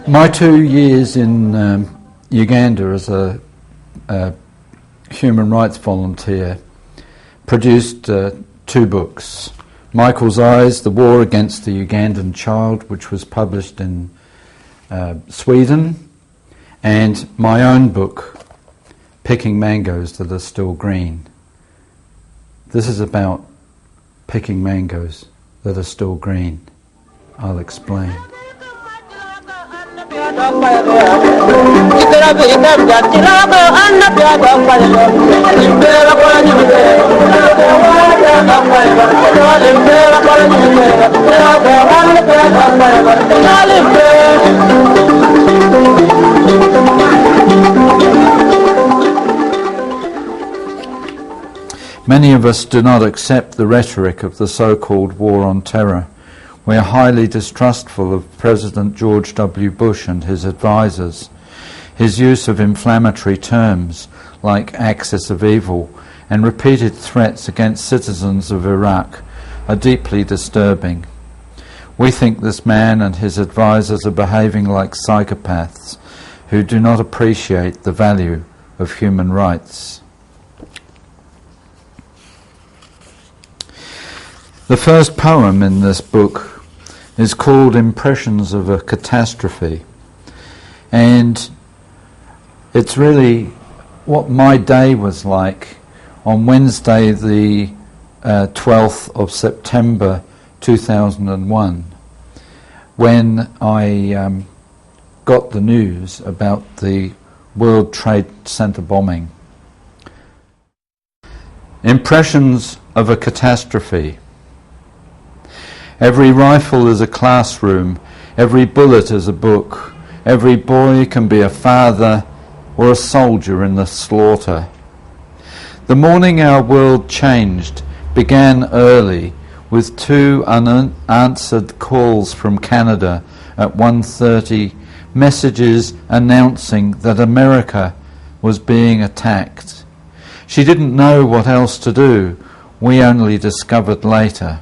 My 2 years in Uganda as a human rights volunteer produced 2 books. Michael's Eyes, The War Against the Ugandan Child, which was published in Sweden, and my own book, Picking Mangoes That Are Still Green. This is about picking mangoes that are still green. I'll explain. Many of us do not accept the rhetoric of the so-called war on terror. We are highly distrustful of President George W. Bush and his advisors. His use of inflammatory terms like axis of evil and repeated threats against citizens of Iraq are deeply disturbing. We think this man and his advisors are behaving like psychopaths who do not appreciate the value of human rights. The first poem in this book is called Impressions of a Catastrophe, and it's really what my day was like on Wednesday the 12th of September 2001 when I got the news about the World Trade Center bombing. Impressions of a Catastrophe. Every rifle is a classroom, every bullet is a book, every boy can be a father or a soldier in the slaughter. The morning our world changed began early with 2 unanswered calls from Canada at 1:30, messages announcing that America was being attacked. She didn't know what else to do. We only discovered later.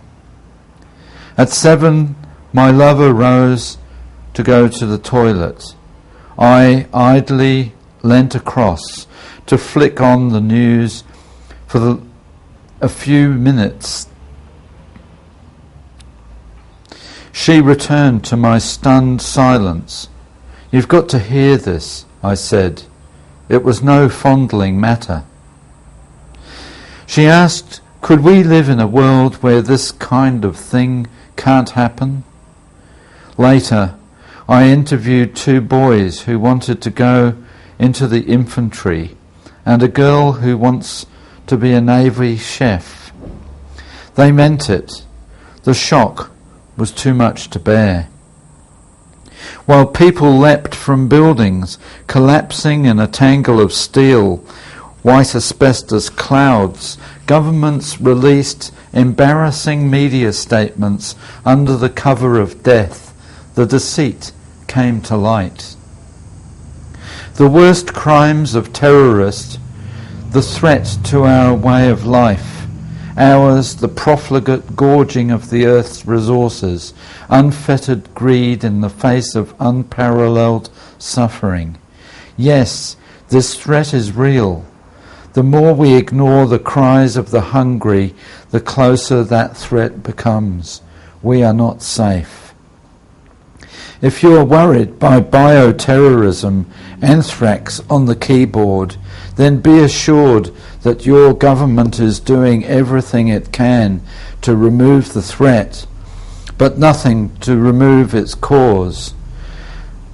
At 7, my lover rose to go to the toilet. I idly leant across to flick on the news for a few minutes. She returned to my stunned silence. "You've got to hear this," I said. It was no fondling matter. She asked, could we live in a world where this kind of thing can't happen? Later, I interviewed 2 boys who wanted to go into the infantry and a girl who wants to be a Navy chef. They meant it. The shock was too much to bear. While people leapt from buildings, collapsing in a tangle of steel, white asbestos clouds, governments released embarrassing media statements under the cover of death. The deceit came to light. The worst crimes of terrorists, the threat to our way of life, ours the profligate gorging of the earth's resources, unfettered greed in the face of unparalleled suffering. Yes, this threat is real. The more we ignore the cries of the hungry, the closer that threat becomes. We are not safe. If you are worried by bioterrorism, anthrax on the keyboard, then be assured that your government is doing everything it can to remove the threat, but nothing to remove its cause.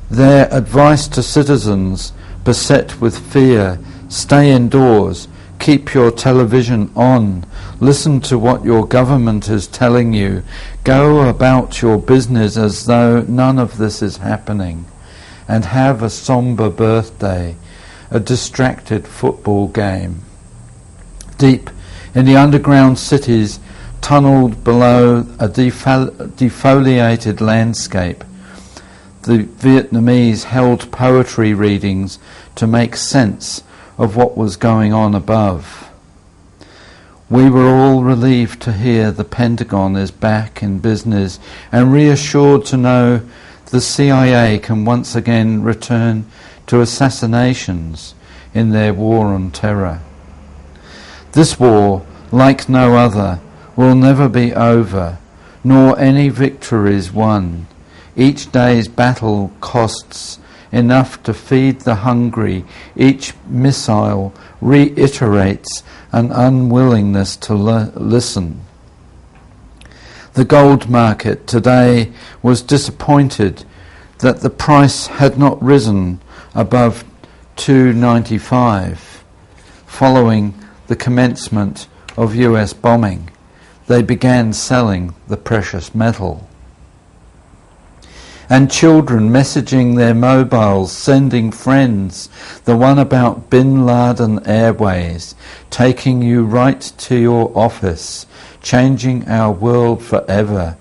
Their advice to citizens beset with fear: stay indoors, keep your television on, listen to what your government is telling you, go about your business as though none of this is happening, and have a somber birthday, a distracted football game. Deep In the underground cities, tunnelled below a defoliated landscape, the Vietnamese held poetry readings to make sense of what was going on above. We were all relieved to hear the Pentagon is back in business and reassured to know the CIA can once again return to assassinations in their war on terror. This war, like no other, will never be over, nor any victories won. Each day's battle costs enough to feed the hungry. Each missile reiterates an unwillingness to listen. The gold market today was disappointed that the price had not risen above $2.95 following the commencement of US bombing. They began selling the precious metal. And children messaging their mobiles, sending friends, the one about Bin Laden Airways, taking you right to your office, changing our world forever.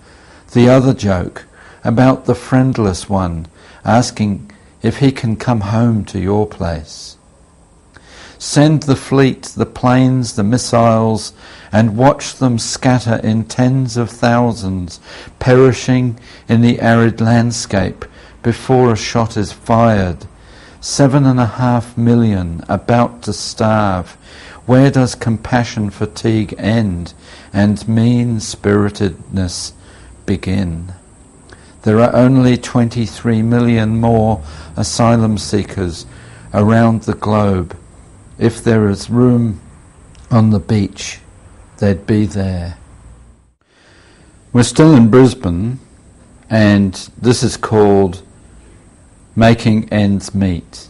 The other joke about the friendless one, asking if he can come home to your place. Send the fleet, the planes, the missiles, and watch them scatter in tens of thousands, perishing in the arid landscape before a shot is fired. 7.5 million about to starve. Where does compassion fatigue end and mean-spiritedness begin? There are only 23 million more asylum seekers around the globe. If there is room on the beach, they'd be there. We're still in Brisbane, and this is called Making Ends Meet.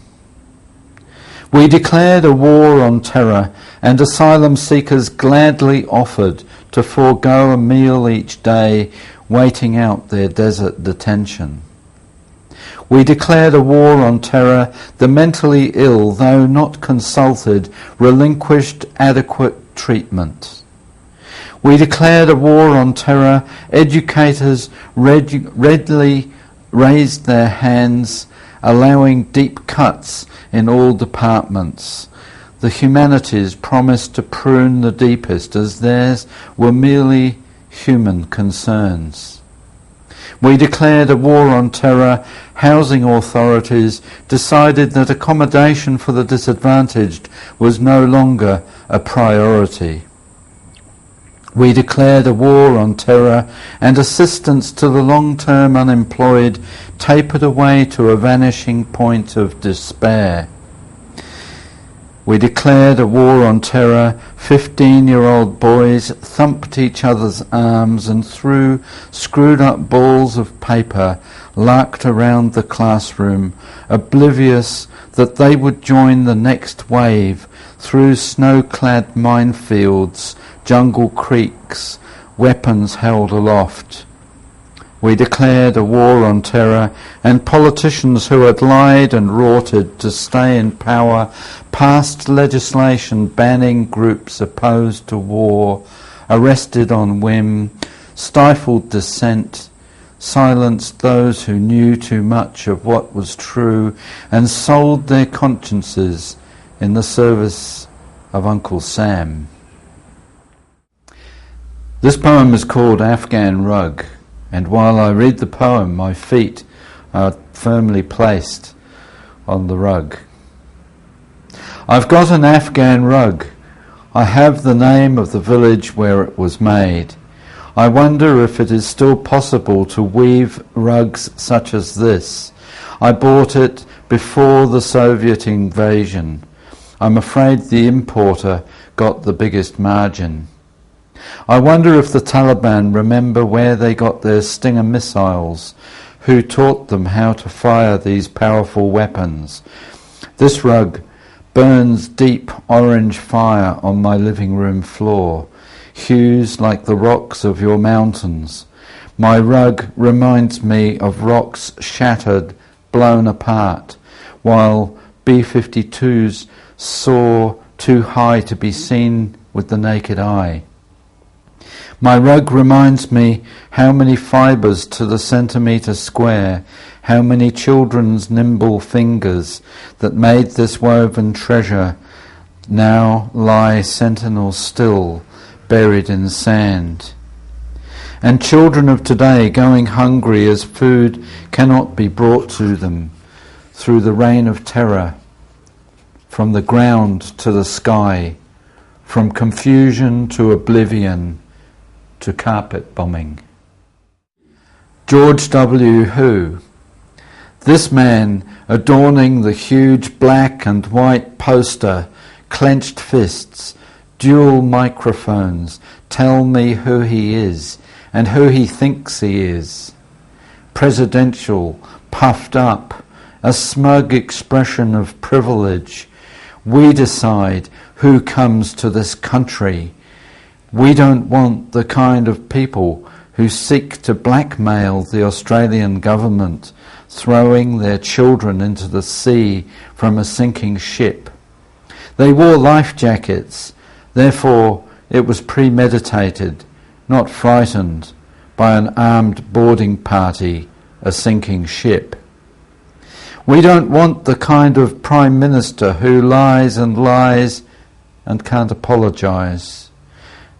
We declared a war on terror, and asylum seekers gladly offered to forego a meal each day, waiting out their desert detention. We declared a war on terror. The mentally ill, though not consulted, relinquished adequate treatment. We declared a war on terror. Educators readily raised their hands, allowing deep cuts in all departments. The humanities promised to prune the deepest, as theirs were merely human concerns. We declared a war on terror. Housing authorities decided that accommodation for the disadvantaged was no longer a priority. We declared a war on terror, and assistance to the long-term unemployed tapered away to a vanishing point of despair. We declared a war on terror. 15-year-old boys thumped each other's arms and threw screwed-up balls of paper larked around the classroom, oblivious that they would join the next wave through snow-clad minefields, jungle creeks, weapons held aloft. We declared a war on terror, and politicians who had lied and rorted to stay in power passed legislation banning groups opposed to war, arrested on whim, stifled dissent, silenced those who knew too much of what was true, and sold their consciences in the service of Uncle Sam. This poem is called Afghan Rug, and while I read the poem, my feet are firmly placed on the rug. I've got an Afghan rug. I have the name of the village where it was made. I wonder if it is still possible to weave rugs such as this. I bought it before the Soviet invasion. I'm afraid the importer got the biggest margin. I wonder if the Taliban remember where they got their Stinger missiles, who taught them how to fire these powerful weapons. This rug burns deep orange fire on my living room floor, hues like the rocks of your mountains. My rug reminds me of rocks shattered, blown apart, while B-52s soar too high to be seen with the naked eye. My rug reminds me how many fibres to the centimetre square, how many children's nimble fingers that made this woven treasure now lie sentinel still, buried in sand. And children of today going hungry as food cannot be brought to them through the reign of terror, from the ground to the sky, from confusion to oblivion, to carpet bombing. George W. Who? This man, adorning the huge black and white poster, clenched fists, dual microphones, tell me who he is and who he thinks he is. Presidential, puffed up, a smug expression of privilege. We decide who comes to this country. We don't want the kind of people who seek to blackmail the Australian government, throwing their children into the sea from a sinking ship. They wore life jackets, therefore it was premeditated, not frightened by an armed boarding party, a sinking ship. We don't want the kind of Prime Minister who lies and can't apologise.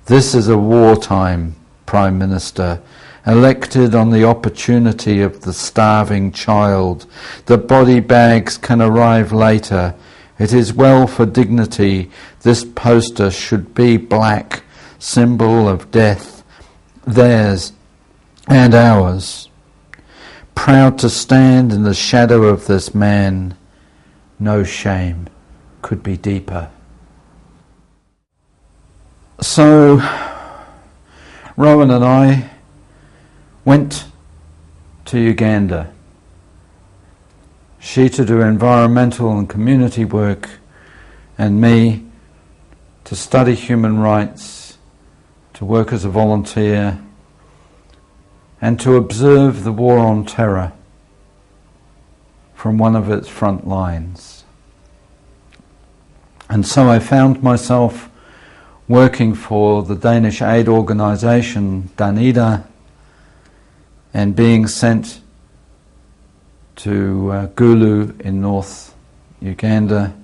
This is a wartime Prime Minister, elected on the opportunity of the starving child. The body bags can arrive later. It is well for dignity. This poster should be black, symbol of death, theirs and ours. Proud to stand in the shadow of this man, no shame could be deeper. So, Rowan and I went to Uganda. She to do environmental and community work, and me to study human rights, to work as a volunteer, and to observe the war on terror from one of its front lines. And so I found myself working for the Danish aid organisation Danida and being sent to Gulu in North Uganda,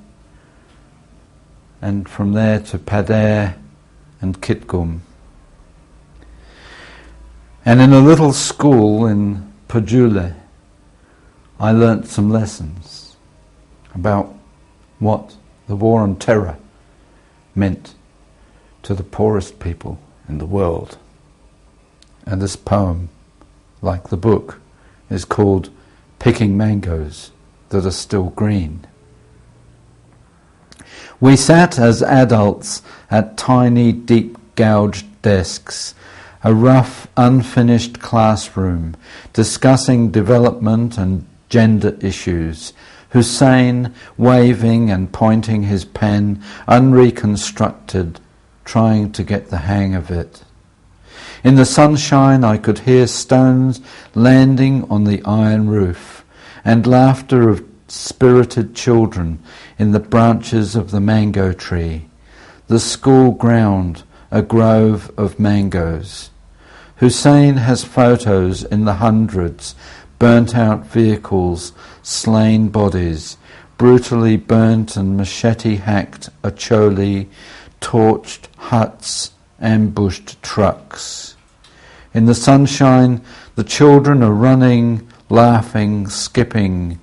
and from there to Padare and Kitgum. And in a little school in Pajule, I learnt some lessons about what the war on terror meant to the poorest people in the world. And this poem, like the book, is called Picking Mangoes That Are Still Green. We sat as adults at tiny, deep-gouged desks, a rough, unfinished classroom, discussing development and gender issues, Hussein waving and pointing his pen, unreconstructed, trying to get the hang of it. In the sunshine I could hear stones landing on the iron roof, and laughter of spirited children in the branches of the mango tree. The school ground, a grove of mangoes. Hussein has photos in the hundreds, burnt out vehicles, slain bodies, brutally burnt and machete-hacked acholi, torched huts, ambushed trucks. In the sunshine, the children are running, laughing, skipping,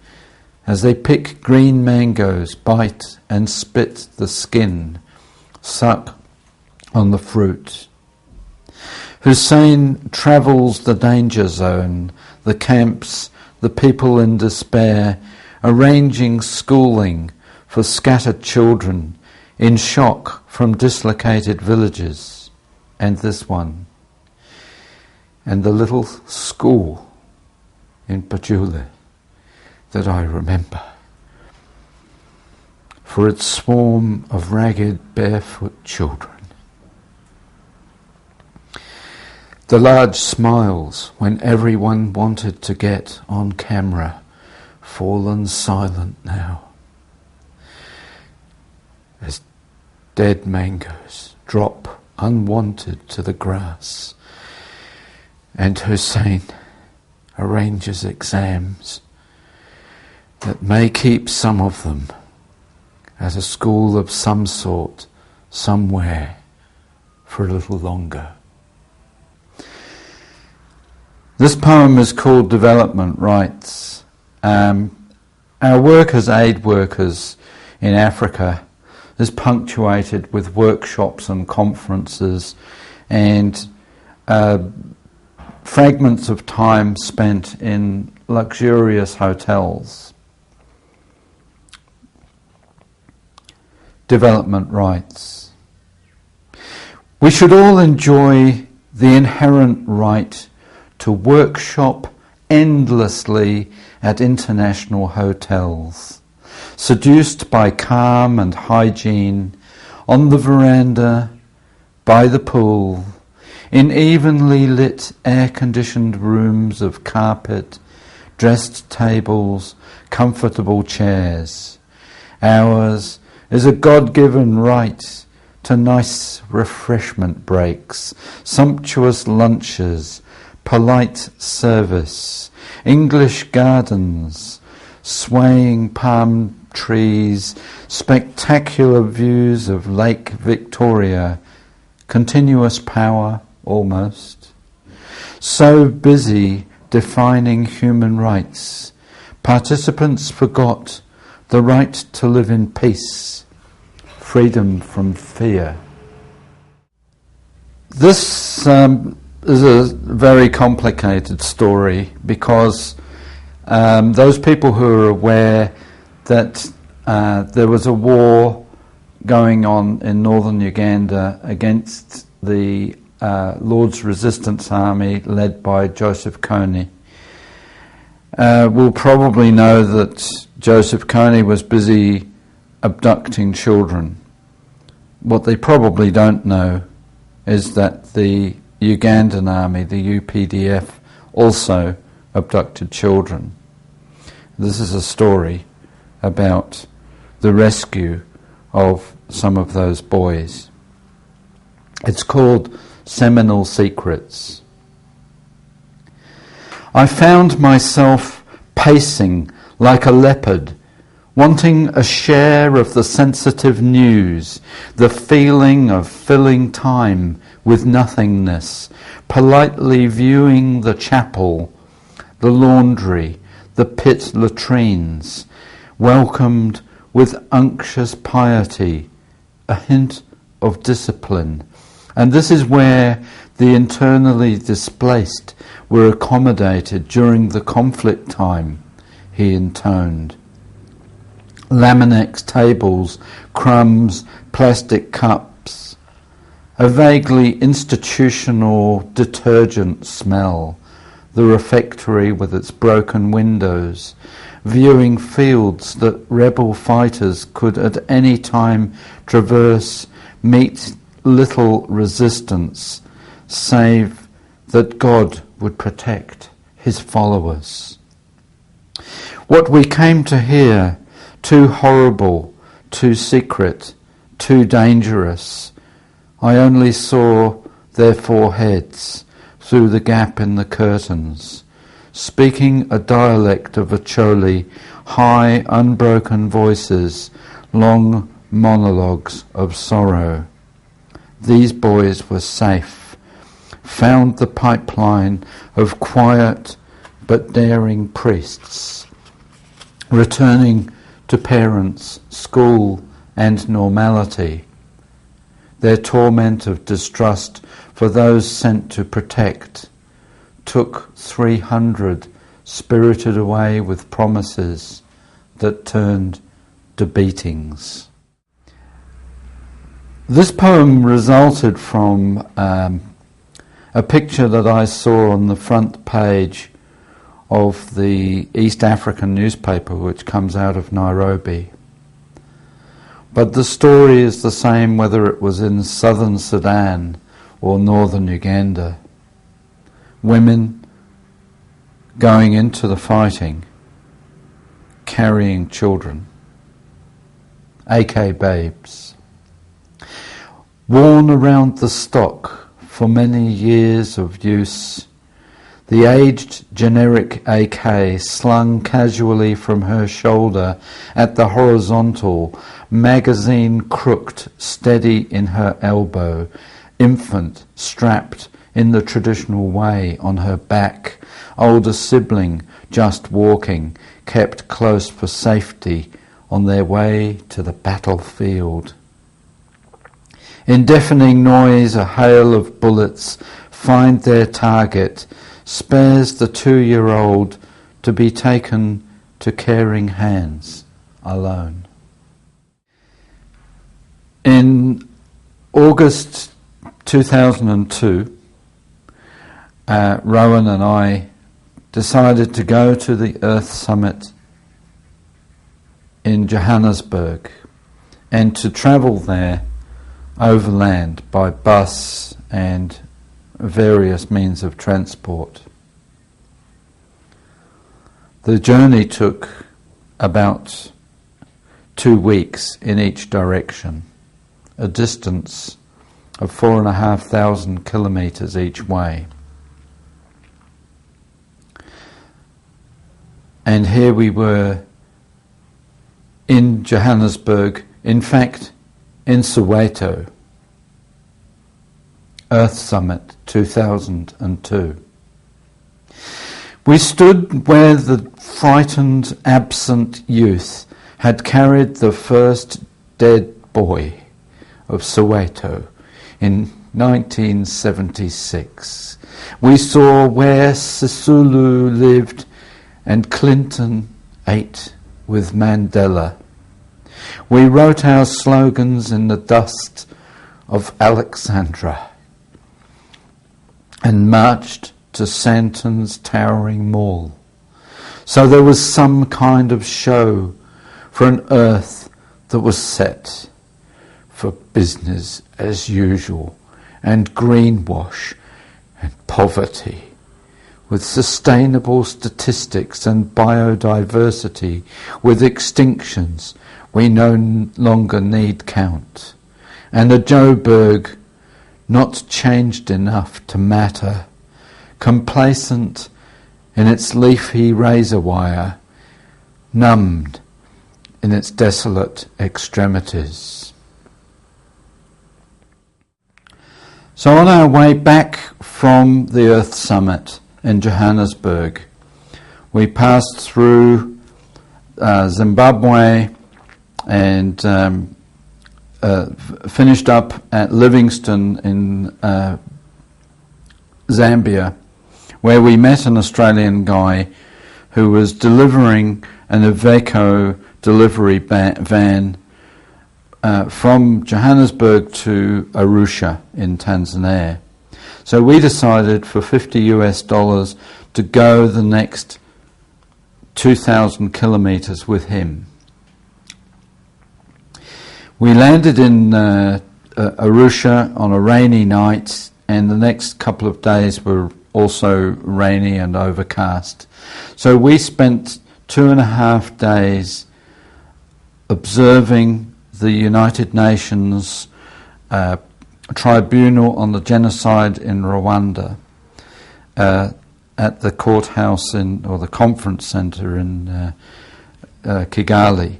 as they pick green mangoes, bite and spit the skin, suck on the fruit. Hussein travels the danger zone, the camps, the people in despair, arranging schooling for scattered children in shock from dislocated villages, and this one, and the little school in Pajule that I remember, for its swarm of ragged, barefoot children. The large smiles when everyone wanted to get on camera, fallen silent now, as dead mangoes drop unwanted to the grass, and Hussein arranges exams that may keep some of them at a school of some sort, somewhere, for a little longer. This poem is called Development Rights. Our work as aid workers in Africa is punctuated with workshops and conferences and fragments of time spent in luxurious hotels. Development rights. We should all enjoy the inherent right to workshop endlessly at international hotels, seduced by calm and hygiene, on the veranda, by the pool, in evenly lit air-conditioned rooms of carpet, dressed tables, comfortable chairs. Ours is a God-given right to nice refreshment breaks, sumptuous lunches, polite service, English gardens, swaying palm trees, spectacular views of Lake Victoria, continuous power almost. So busy defining human rights, participants forgot the right to live in peace, freedom from fear. This is a very complicated story because those people who are aware that there was a war going on in northern Uganda against the Lord's Resistance Army led by Joseph Kony will probably know that Joseph Kony was busy abducting children. What they probably don't know is that the Ugandan army, the UPDF, also abducted children. This is a story about the rescue of some of those boys. It's called Seminal Secrets. I found myself pacing like a leopard, wanting a share of the sensitive news, the feeling of filling time with nothingness, politely viewing the chapel, the laundry, the pit latrines, welcomed with unctuous piety, a hint of discipline. And this is where the internally displaced were accommodated during the conflict time, he intoned. Laminex tables, crumbs, plastic cups, a vaguely institutional detergent smell, the refectory with its broken windows, viewing fields that rebel fighters could at any time traverse, meet little resistance, save that God would protect his followers. What we came to hear, too horrible, too secret, too dangerous, I only saw their foreheads through the gap in the curtains, speaking a dialect of Acholi, high, unbroken voices, long monologues of sorrow. These boys were safe, found the pipeline of quiet but daring priests, returning to parents, school and normality. Their torment of distrust for those sent to protect took 300 spirited away with promises that turned to beatings. This poem resulted from a picture that I saw on the front page of the East African newspaper, which comes out of Nairobi. But the story is the same whether it was in southern Sudan or northern Uganda. Women going into the fighting, carrying children, AK babes. Worn around the stock for many years of use, the aged generic AK slung casually from her shoulder at the horizontal, magazine crooked steady in her elbow, infant strapped in the traditional way on her back, older sibling just walking, kept close for safety on their way to the battlefield. In deafening noise, a hail of bullets find their target, spares the 2-year-old to be taken to caring hands alone. In August 2002, Rowan and I decided to go to the Earth Summit in Johannesburg and to travel there overland by bus and various means of transport. The journey took about 2 weeks in each direction, a distance of 4,500 kilometres each way. And here we were in Johannesburg, in fact in Soweto, Earth Summit 2002. We stood where the frightened, absent youth had carried the first dead boy of Soweto in 1976. We saw where Sisulu lived and Clinton ate with Mandela. We wrote our slogans in the dust of Alexandra and marched to Santon's towering mall. So there was some kind of show for an earth that was set for business as usual and greenwash and poverty, with sustainable statistics and biodiversity, with extinctions we no longer need count, and a Joburg not changed enough to matter, complacent in its leafy razor wire, numbed in its desolate extremities. So on our way back from the Earth Summit in Johannesburg, we passed through Zimbabwe and finished up at Livingstone in Zambia, where we met an Australian guy who was delivering an Iveco delivery van from Johannesburg to Arusha in Tanzania. So we decided for $50 to go the next 2,000 kilometers with him. We landed in Arusha on a rainy night, and the next couple of days were also rainy and overcast. So we spent 2.5 days observing the United Nations Tribunal on the Genocide in Rwanda at the courthouse or the conference centre in Kigali.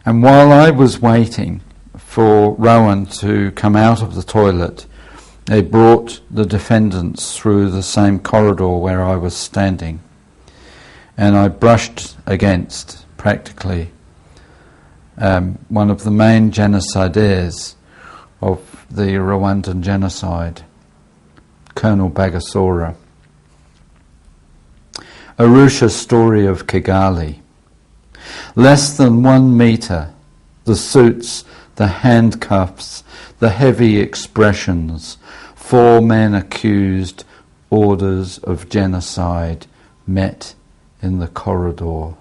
And while I was waiting for Rowan to come out of the toilet, they brought the defendants through the same corridor where I was standing. And I brushed against, practically, one of the main genocidaires of the Rwandan genocide, Colonel Bagasora. Arusha's story of Kigali. Less than 1 metre, the suits, the handcuffs, the heavy expressions, 4 men accused, orders of genocide, met in the corridor.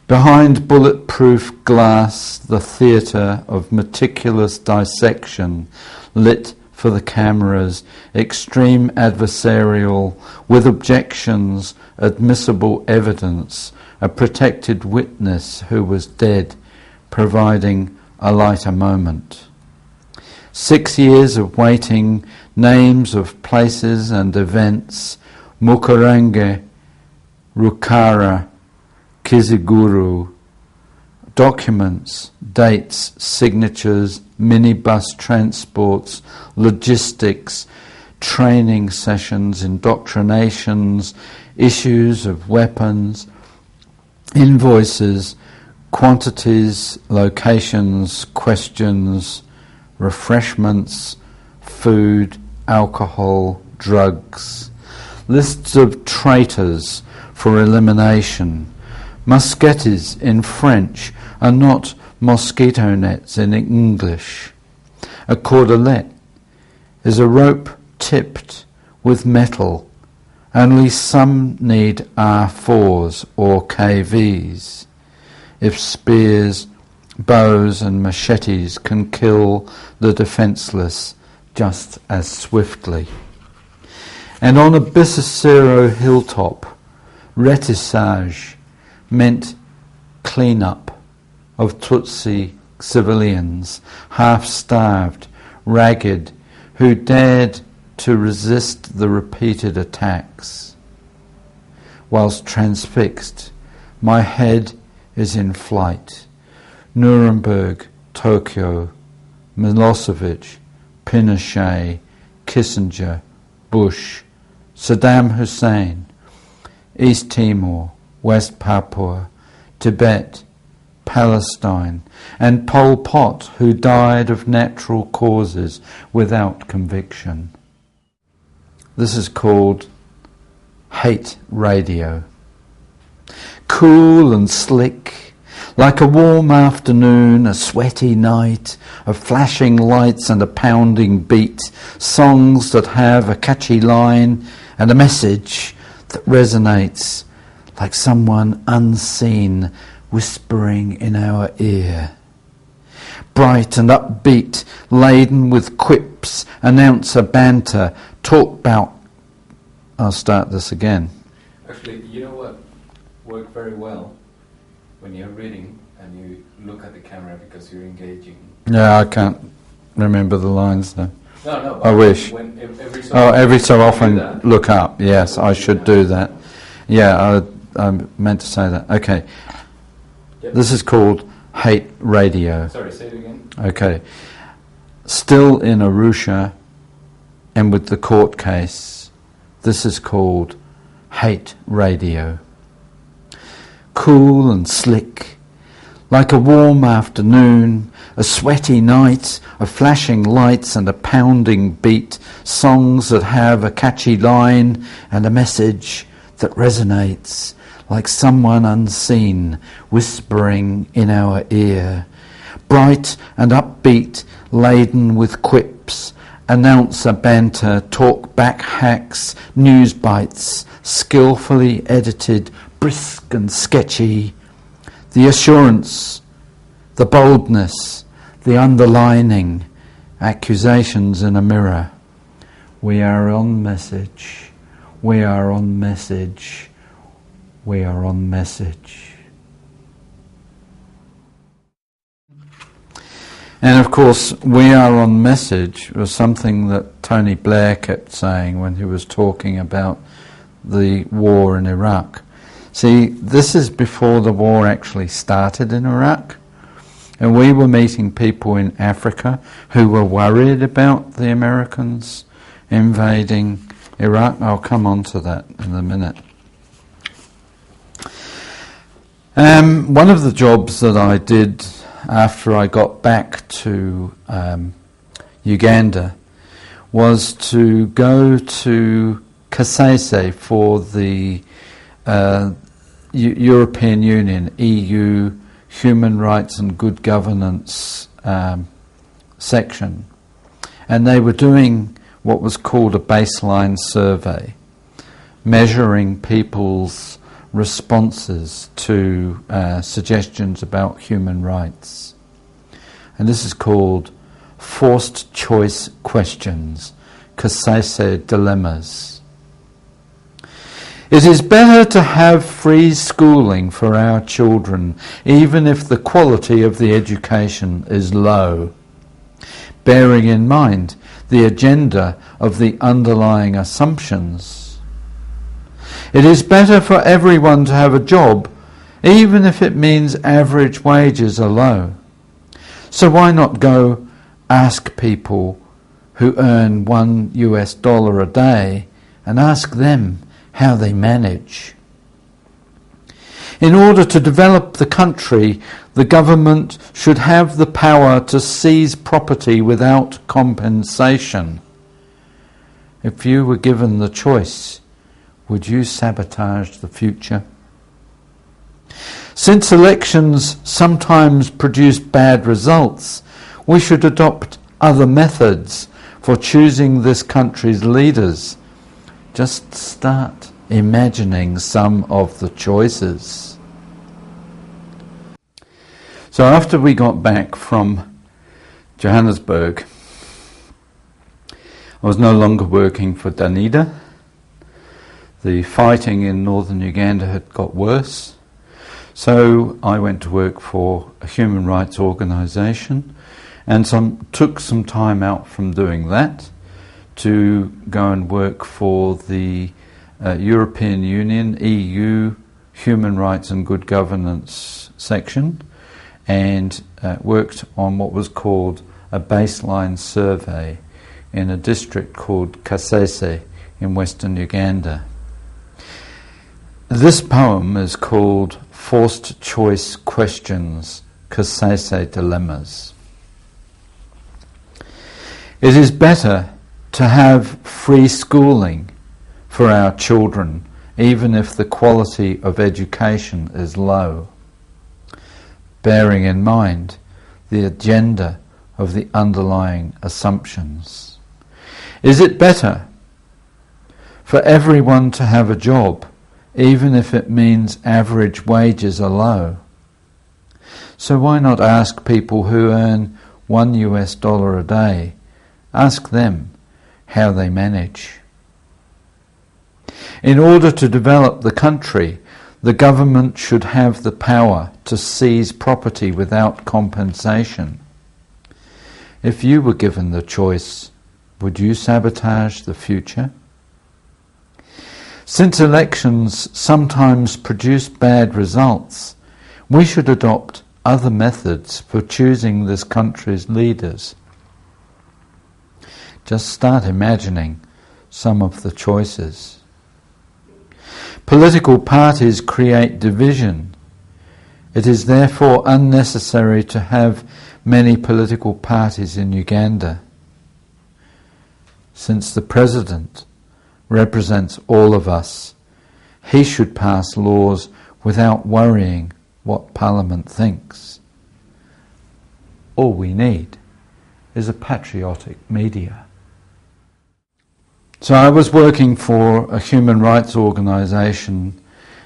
Behind bulletproof glass, the theatre of meticulous dissection, lit for the cameras, extreme adversarial, with objections, admissible evidence, a protected witness who was dead, providing a lighter moment. 6 years of waiting, names of places and events, Mukarange, Rukara, Kiziguru, documents, dates, signatures, minibus transports, logistics, training sessions, indoctrinations, issues of weapons, invoices, quantities, locations, questions, refreshments, food, alcohol, drugs, lists of traitors for elimination. Musketes in French are not mosquito nets in English. A cordelette is a rope tipped with metal. Only some need R4s or KVs. If spears, bows and machetes can kill the defenceless just as swiftly. And on a Bisacero hilltop, retissage meant clean-up of Tutsi civilians, half-starved, ragged, who dared to resist the repeated attacks. Whilst transfixed, my head is in flight. Nuremberg, Tokyo, Milosevic, Pinochet, Kissinger, Bush, Saddam Hussein, East Timor, West Papua, Tibet, Palestine, and Pol Pot, who died of natural causes without conviction. This is called hate radio. Cool and slick, like a warm afternoon, a sweaty night, of flashing lights and a pounding beat, songs that have a catchy line and a message that resonates like someone unseen whispering in our ear. Bright and upbeat, laden with quips, announcer banter, talk about... I'll start this again. Actually, you know what worked very well? When you're reading and you look at the camera because you're engaging. Yeah, I can't remember the lines though. No, I wish. Every so often look up. Yes, I should do that. Yeah, I meant to say that. Okay. Yep. This is called hate radio. Sorry, say it again. Okay. Still in Arusha and with the court case, this is called hate radio. Cool and slick, like a warm afternoon, a sweaty night, of flashing lights and a pounding beat, songs that have a catchy line and a message that resonates like someone unseen whispering in our ear. Bright and upbeat, laden with quips, announcer banter, talk back hacks, news bites, skillfully edited, brisk and sketchy. The assurance, the boldness, the underlining, accusations in a mirror. We are on message. We are on message. We are on message. And of course, we are on message was something that Tony Blair kept saying when he was talking about the war in Iraq. See, this is before the war actually started in Iraq. And we were meeting people in Africa who were worried about the Americans invading Iraq. I'll come on to that in a minute. One of the jobs that I did after I got back to Uganda was to go to Kasese for the European Union, EU, Human Rights and Good Governance section. And they were doing what was called a baseline survey, measuring people's responses to suggestions about human rights. And this is called forced choice questions, Kasese dilemmas. It is better to have free schooling for our children, even if the quality of the education is low. bearing in mind the agenda of the underlying assumptions. It is better for everyone to have a job, even if it means average wages are low. So why not go ask people who earn $1 a day and ask them how they manage? In order to develop the country, the government should have the power to seize property without compensation. If you were given the choice, would you sabotage the future? Since elections sometimes produce bad results, we should adopt other methods for choosing this country's leaders. Just start imagining some of the choices. So after we got back from Johannesburg, I was no longer working for Danida. The fighting in northern Uganda had got worse. So I went to work for a human rights organisation and took some time out from doing that to go and work for the European Union, EU, Human Rights and Good Governance section, and worked on what was called a baseline survey in a district called Kasese in western Uganda. This poem is called Forced Choice Questions, Kasese Dilemmas. It is better to have free schooling for our children, even if the quality of education is low, bearing in mind the agenda of the underlying assumptions. Is it better for everyone to have a job, even if it means average wages are low? So why not ask people who earn $1 a day, ask them how they manage? In order to develop the country, the government should have the power to seize property without compensation. If you were given the choice, would you sabotage the future? Since elections sometimes produce bad results, we should adopt other methods for choosing this country's leaders. Just start imagining some of the choices. Political parties create division. It is therefore unnecessary to have many political parties in Uganda. Since the President represents all of us, he should pass laws without worrying what Parliament thinks. All we need is a patriotic media. So I was working for a human rights organisation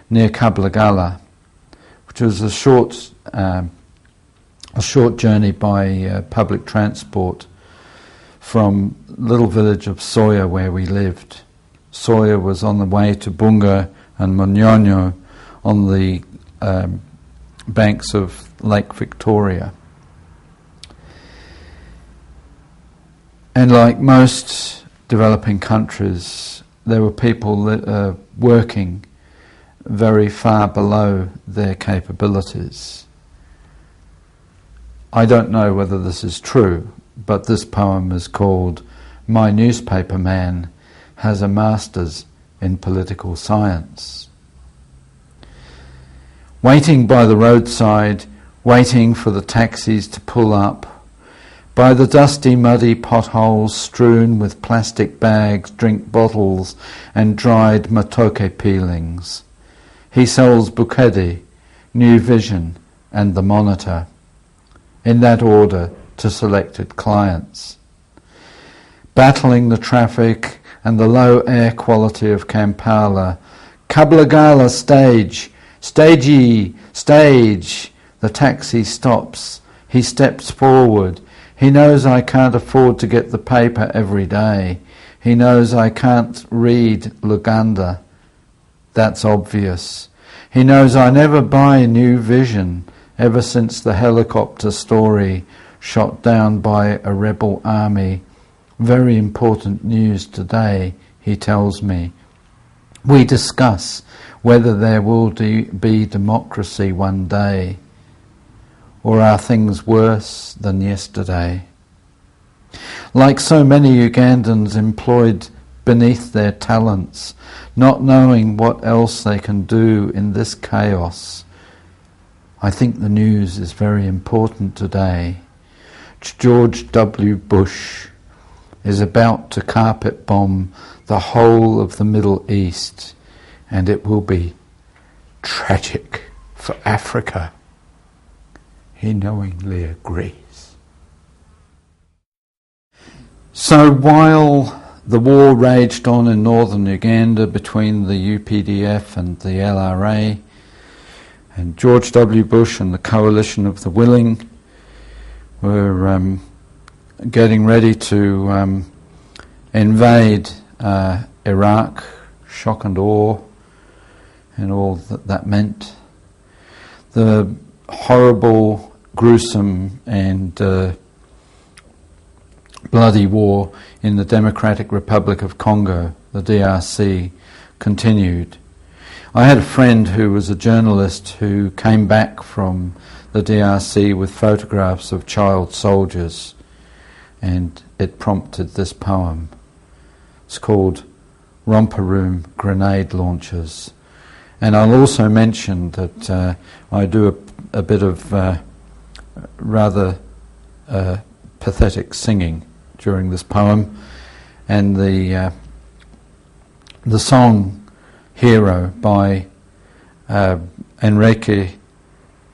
near Kablagala, which was a short journey by public transport from the little village of Soya where we lived. Soya was on the way to Bunga and Munyonyo on the banks of Lake Victoria. And like most developing countries, there were people working very far below their capabilities. I don't know whether this is true, but this poem is called My Newspaper Man Has a Master's in Political Science. Waiting by the roadside, waiting for the taxis to pull up, by the dusty, muddy potholes strewn with plastic bags, drink bottles and dried matoke peelings. He sells Bukedi, New Vision and The Monitor, in that order to selected clients. Battling the traffic and the low air quality of Kampala, Kablagala stage, stagey, stage. The taxi stops. He steps forward. He knows I can't afford to get the paper every day. He knows I can't read Luganda. That's obvious. He knows I never buy New Vision ever since the helicopter story shot down by a rebel army. Very important news today, he tells me. We discuss whether there will be democracy one day, or are things worse than yesterday? Like so many Ugandans employed beneath their talents, not knowing what else they can do in this chaos, I think the news is very important today. George W. Bush is about to carpet bomb the whole of the Middle East, and it will be tragic for Africa. He knowingly agrees. So while the war raged on in northern Uganda between the UPDF and the LRA, and George W. Bush and the coalition of the willing were getting ready to invade Iraq, shock and awe, and all that meant. The horrible, gruesome and bloody war in the Democratic Republic of Congo, the DRC, continued. I had a friend who was a journalist who came back from the DRC with photographs of child soldiers, and it prompted this poem. It's called Romper Room Grenade Launchers. And I'll also mention that I do a bit of rather pathetic singing during this poem, and the song Hero by Enrique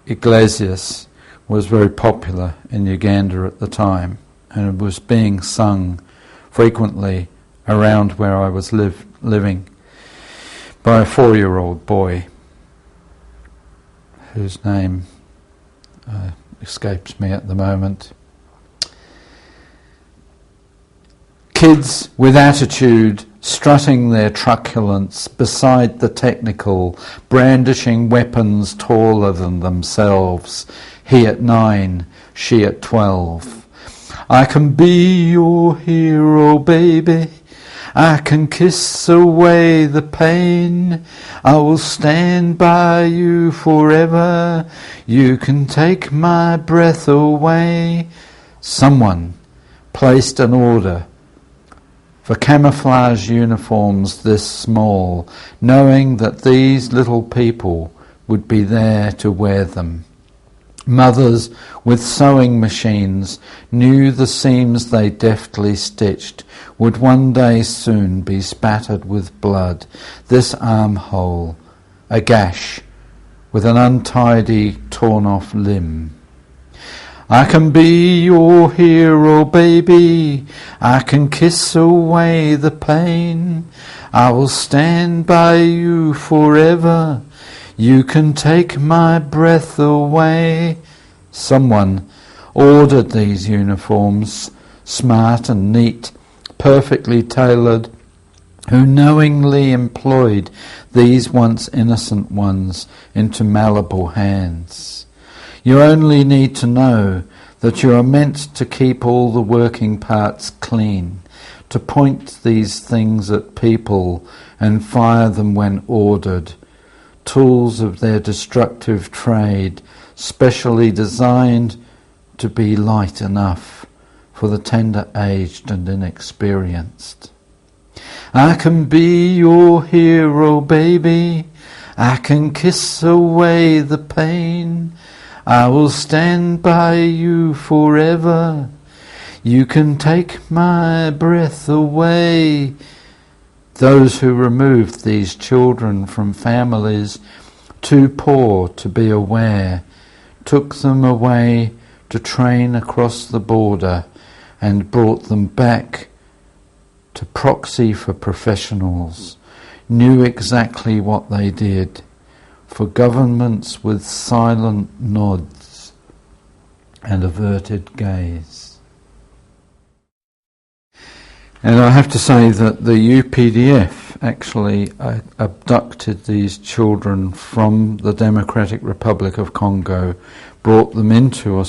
Iglesias was very popular in Uganda at the time, and it was being sung frequently around where I was living by a 4-year-old boy whose name escapes me at the moment. Kids with attitude, strutting their truculence beside the technical, brandishing weapons taller than themselves, he at 9, she at 12. I can be your hero, baby. I can kiss away the pain. I will stand by you forever. You can take my breath away. Someone placed an order for camouflage uniforms this small, knowing that these little people would be there to wear them. Mothers with sewing machines knew the seams they deftly stitched would one day soon be spattered with blood. This armhole, a gash with an untidy, torn-off limb. I can be your hero, baby. I can kiss away the pain. I will stand by you forever. You can take my breath away. Someone ordered these uniforms, smart and neat, perfectly tailored, who knowingly employed these once innocent ones into malleable hands. You only need to know that you are meant to keep all the working parts clean, to point these things at people and fire them when ordered, tools of their destructive trade, specially designed to be light enough for the tender-aged and inexperienced. I can be your hero, baby. I can kiss away the pain. I will stand by you forever. You can take my breath away. Those who removed these children from families too poor to be aware took them away to train across the border and brought them back to proxy for professionals, knew exactly what they did, for governments with silent nods and averted gaze. And I have to say that the UPDF actually abducted these children from the Democratic Republic of Congo, brought them into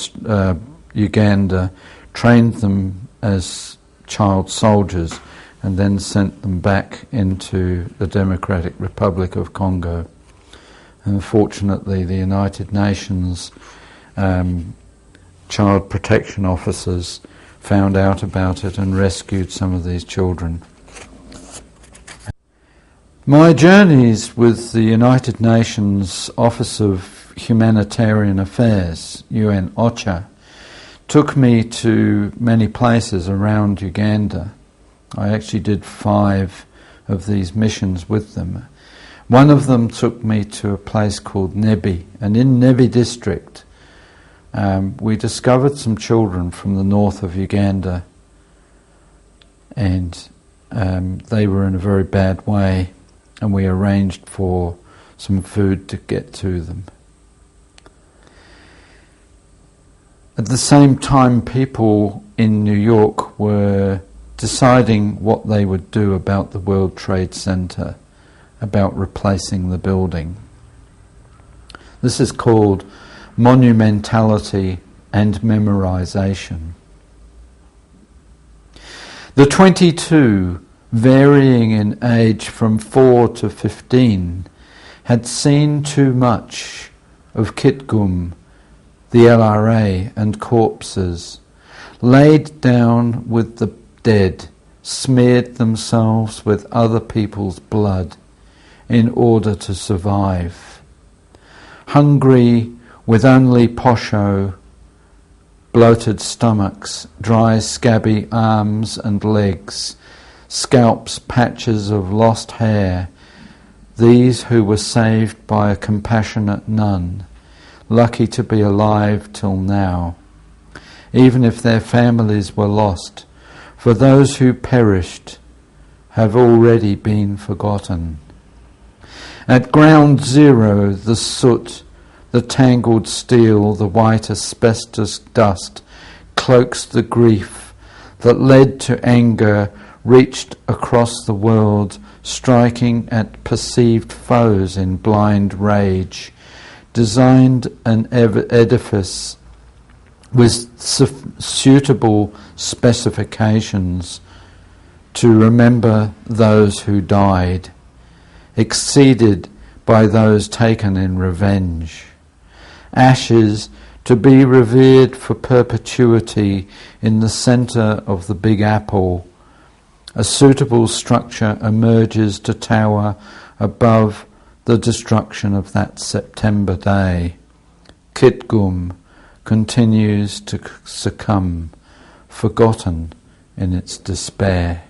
Uganda, trained them as child soldiers, and then sent them back into the Democratic Republic of Congo. Unfortunately, the United Nations child protection officers found out about it and rescued some of these children. My journeys with the United Nations Office of Humanitarian Affairs, UN OCHA, took me to many places around Uganda. I actually did 5 of these missions with them. One of them took me to a place called Nebi, and in Nebi district we discovered some children from the north of Uganda, and they were in a very bad way, and we arranged for some food to get to them. At the same time, people in New York were deciding what they would do about the World Trade Center, about replacing the building. This is called monumentality and memorization. The 22, varying in age from 4 to 15, had seen too much of Kitgum, the LRA, and corpses, laid down with the dead, smeared themselves with other people's blood in order to survive. Hungry with only posho, bloated stomachs, dry scabby arms and legs, scalps, patches of lost hair, these who were saved by a compassionate nun, lucky to be alive till now, even if their families were lost, for those who perished have already been forgotten. At ground zero, the soot, the tangled steel, the white asbestos dust cloaks the grief that led to anger, reached across the world, striking at perceived foes in blind rage, designed an edifice with suitable specifications to remember those who died, exceeded by those taken in revenge. Ashes to be revered for perpetuity in the centre of the Big Apple. A suitable structure emerges to tower above the destruction of that September day. Kitgum continues to succumb, forgotten in its despair.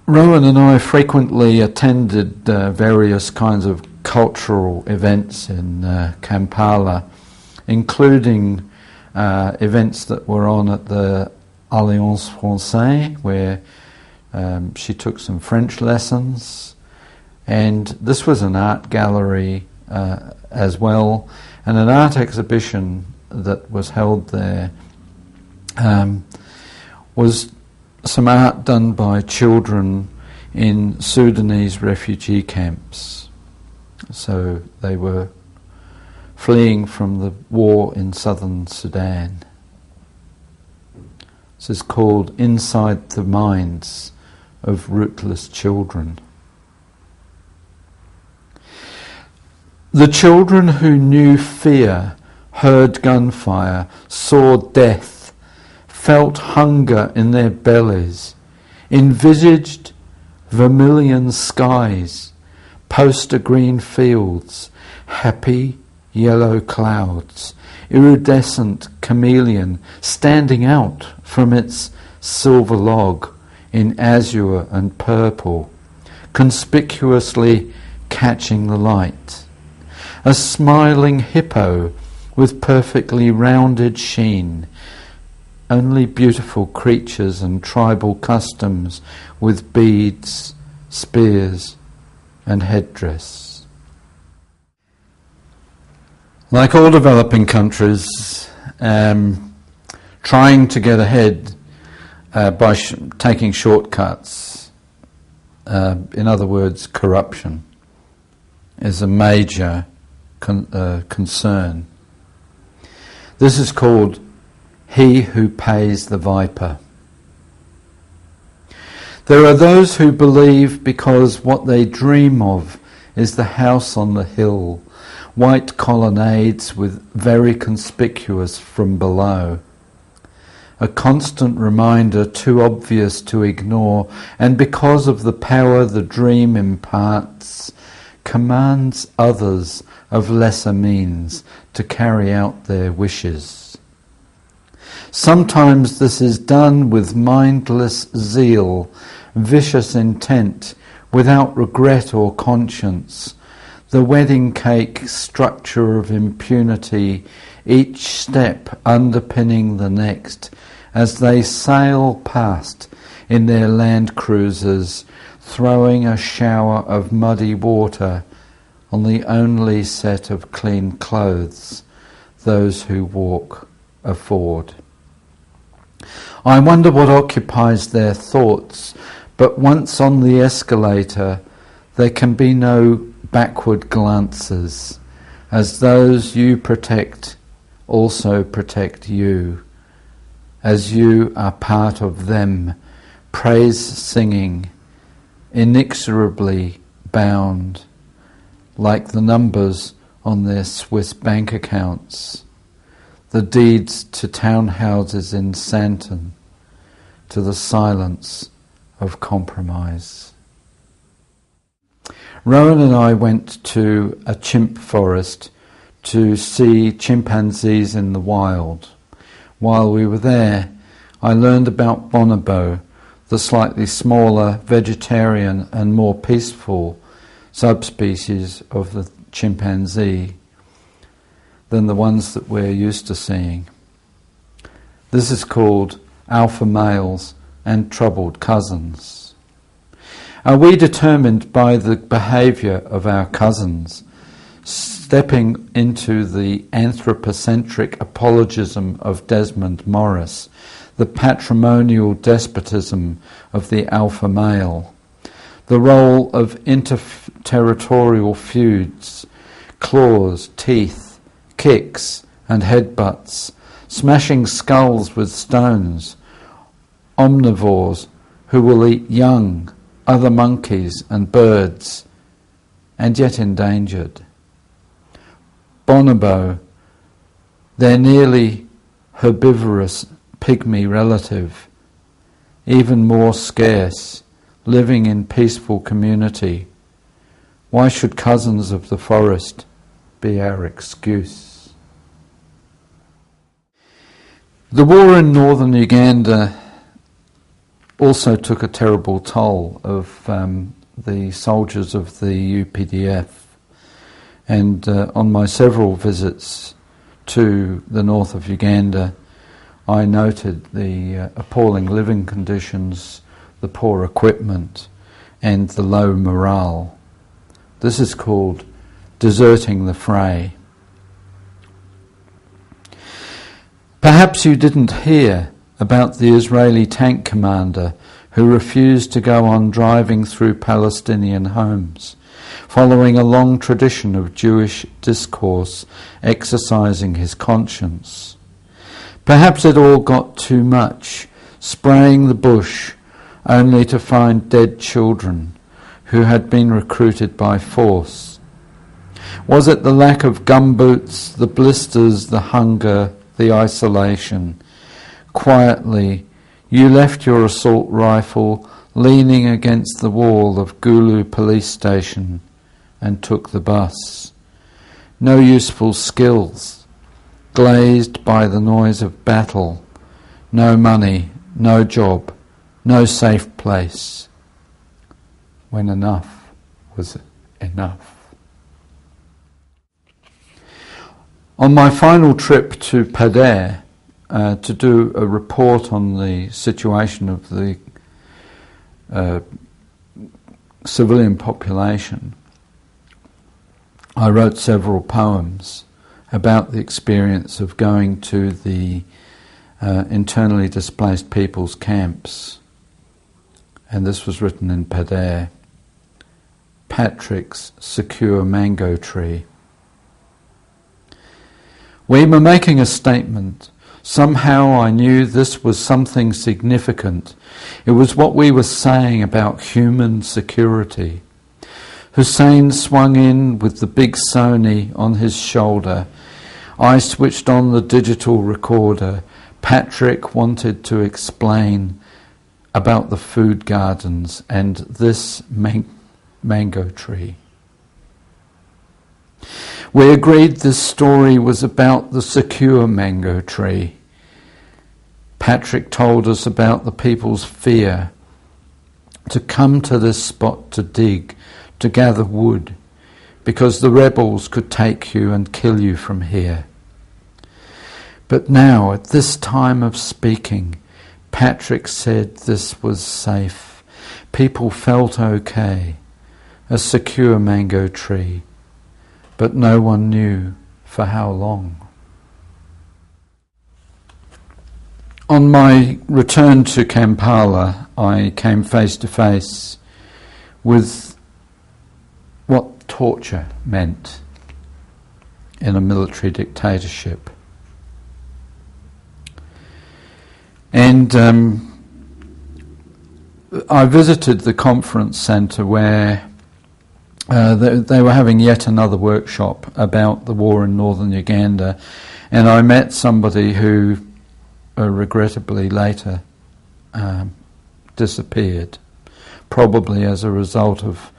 Rowan and I frequently attended various kinds of cultural events in Kampala, including events that were on at the Alliance Francaise, where she took some French lessons, and this was an art gallery as well, and an art exhibition that was held there was some art done by children in Sudanese refugee camps. So they were fleeing from the war in southern Sudan. This is called Inside the Minds of Rootless Children. The children who knew fear, heard gunfire, saw death, felt hunger in their bellies, envisaged vermilion skies, poster green fields, happy yellow clouds, iridescent chameleon standing out from its silver log in azure and purple, conspicuously catching the light. A smiling hippo with perfectly rounded sheen, only beautiful creatures and tribal customs with beads, spears and headdress. Like all developing countries, trying to get ahead by taking shortcuts, in other words, corruption, is a major concern. This is called He Who Pays the Viper. There are those who believe because what they dream of is the house on the hill, white colonnades with very conspicuous from below. A constant reminder too obvious to ignore, and because of the power the dream imparts, commands others of lesser means to carry out their wishes. Sometimes this is done with mindless zeal, vicious intent, without regret or conscience, the wedding cake structure of impunity, each step underpinning the next, as they sail past in their land cruisers, throwing a shower of muddy water on the only set of clean clothes those who walk afford. I wonder what occupies their thoughts, but once on the escalator there can be no backward glances, as those you protect also protect you, as you are part of them, praise singing, inexorably bound, like the numbers on their Swiss bank accounts, the deeds to townhouses in Santon, to the silence of compromise. Rowan and I went to a chimp forest to see chimpanzees in the wild. While we were there, I learned about bonobo, the slightly smaller, vegetarian and more peaceful subspecies of the chimpanzee than the ones that we're used to seeing. This is called alpha males and troubled cousins. Are we determined by the behaviour of our cousins, stepping into the anthropocentric apologism of Desmond Morris, the patrimonial despotism of the alpha male, the role of interterritorial feuds, claws, teeth, kicks and headbutts, smashing skulls with stones, omnivores who will eat young, other monkeys and birds, and yet endangered. Bonobo, their nearly herbivorous pygmy relative, even more scarce, living in peaceful community. Why should cousins of the forest be our excuse? The war in northern Uganda also took a terrible toll of the soldiers of the UPDF. And on my several visits to the north of Uganda, I noted the appalling living conditions, the poor equipment, and the low morale. This is called deserting the fray. Perhaps you didn't hear about the Israeli tank commander who refused to go on driving through Palestinian homes, following a long tradition of Jewish discourse exercising his conscience. Perhaps it all got too much, spraying the bush only to find dead children who had been recruited by force. Was it the lack of gumboots, the blisters, the hunger, the isolation? Quietly, you left your assault rifle leaning against the wall of Gulu police station and took the bus. No useful skills, glazed by the noise of battle, no money, no job, no safe place, when enough was enough. On my final trip to Pader to do a report on the situation of the civilian population, I wrote several poems about the experience of going to the internally displaced people's camps. And this was written in Pader. Patrick's secure mango tree. We were making a statement. Somehow I knew this was something significant. It was what we were saying about human security. Hussein swung in with the big Sony on his shoulder. I switched on the digital recorder. Patrick wanted to explain about the food gardens and this mango tree. We agreed this story was about the secure mango tree. Patrick told us about the people's fear to come to this spot to dig, to gather wood, because the rebels could take you and kill you from here. But now, at this time of speaking, Patrick said this was safe. People felt okay, a secure mango tree, but no one knew for how long. On my return to Kampala, I came face to face with what torture meant in a military dictatorship. And I visited the conference centre where they were having yet another workshop about the war in northern Uganda, and I met somebody who regrettably later disappeared, probably as a result of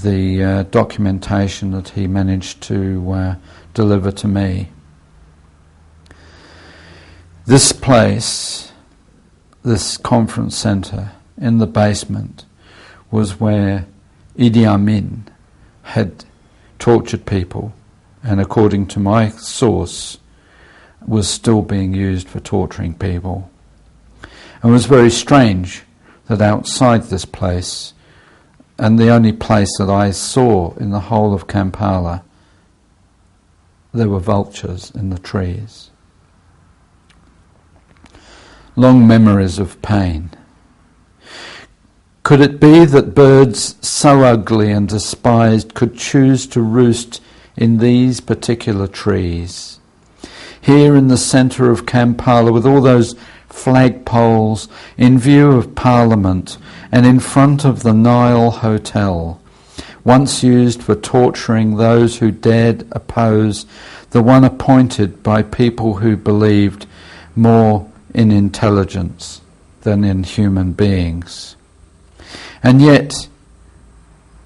the documentation that he managed to deliver to me. This place, this conference centre in the basement, was where Idi Amin had tortured people, and according to my source, was still being used for torturing people. And it was very strange that outside this place, and the only place that I saw in the whole of Kampala, there were vultures in the trees. Long memories of pain. Could it be that birds so ugly and despised could choose to roost in these particular trees? Here in the centre of Kampala, with all those flagpoles, in view of Parliament and in front of the Nile Hotel, once used for torturing those who dared oppose the one appointed by people who believed more in intelligence than in human beings. And yet,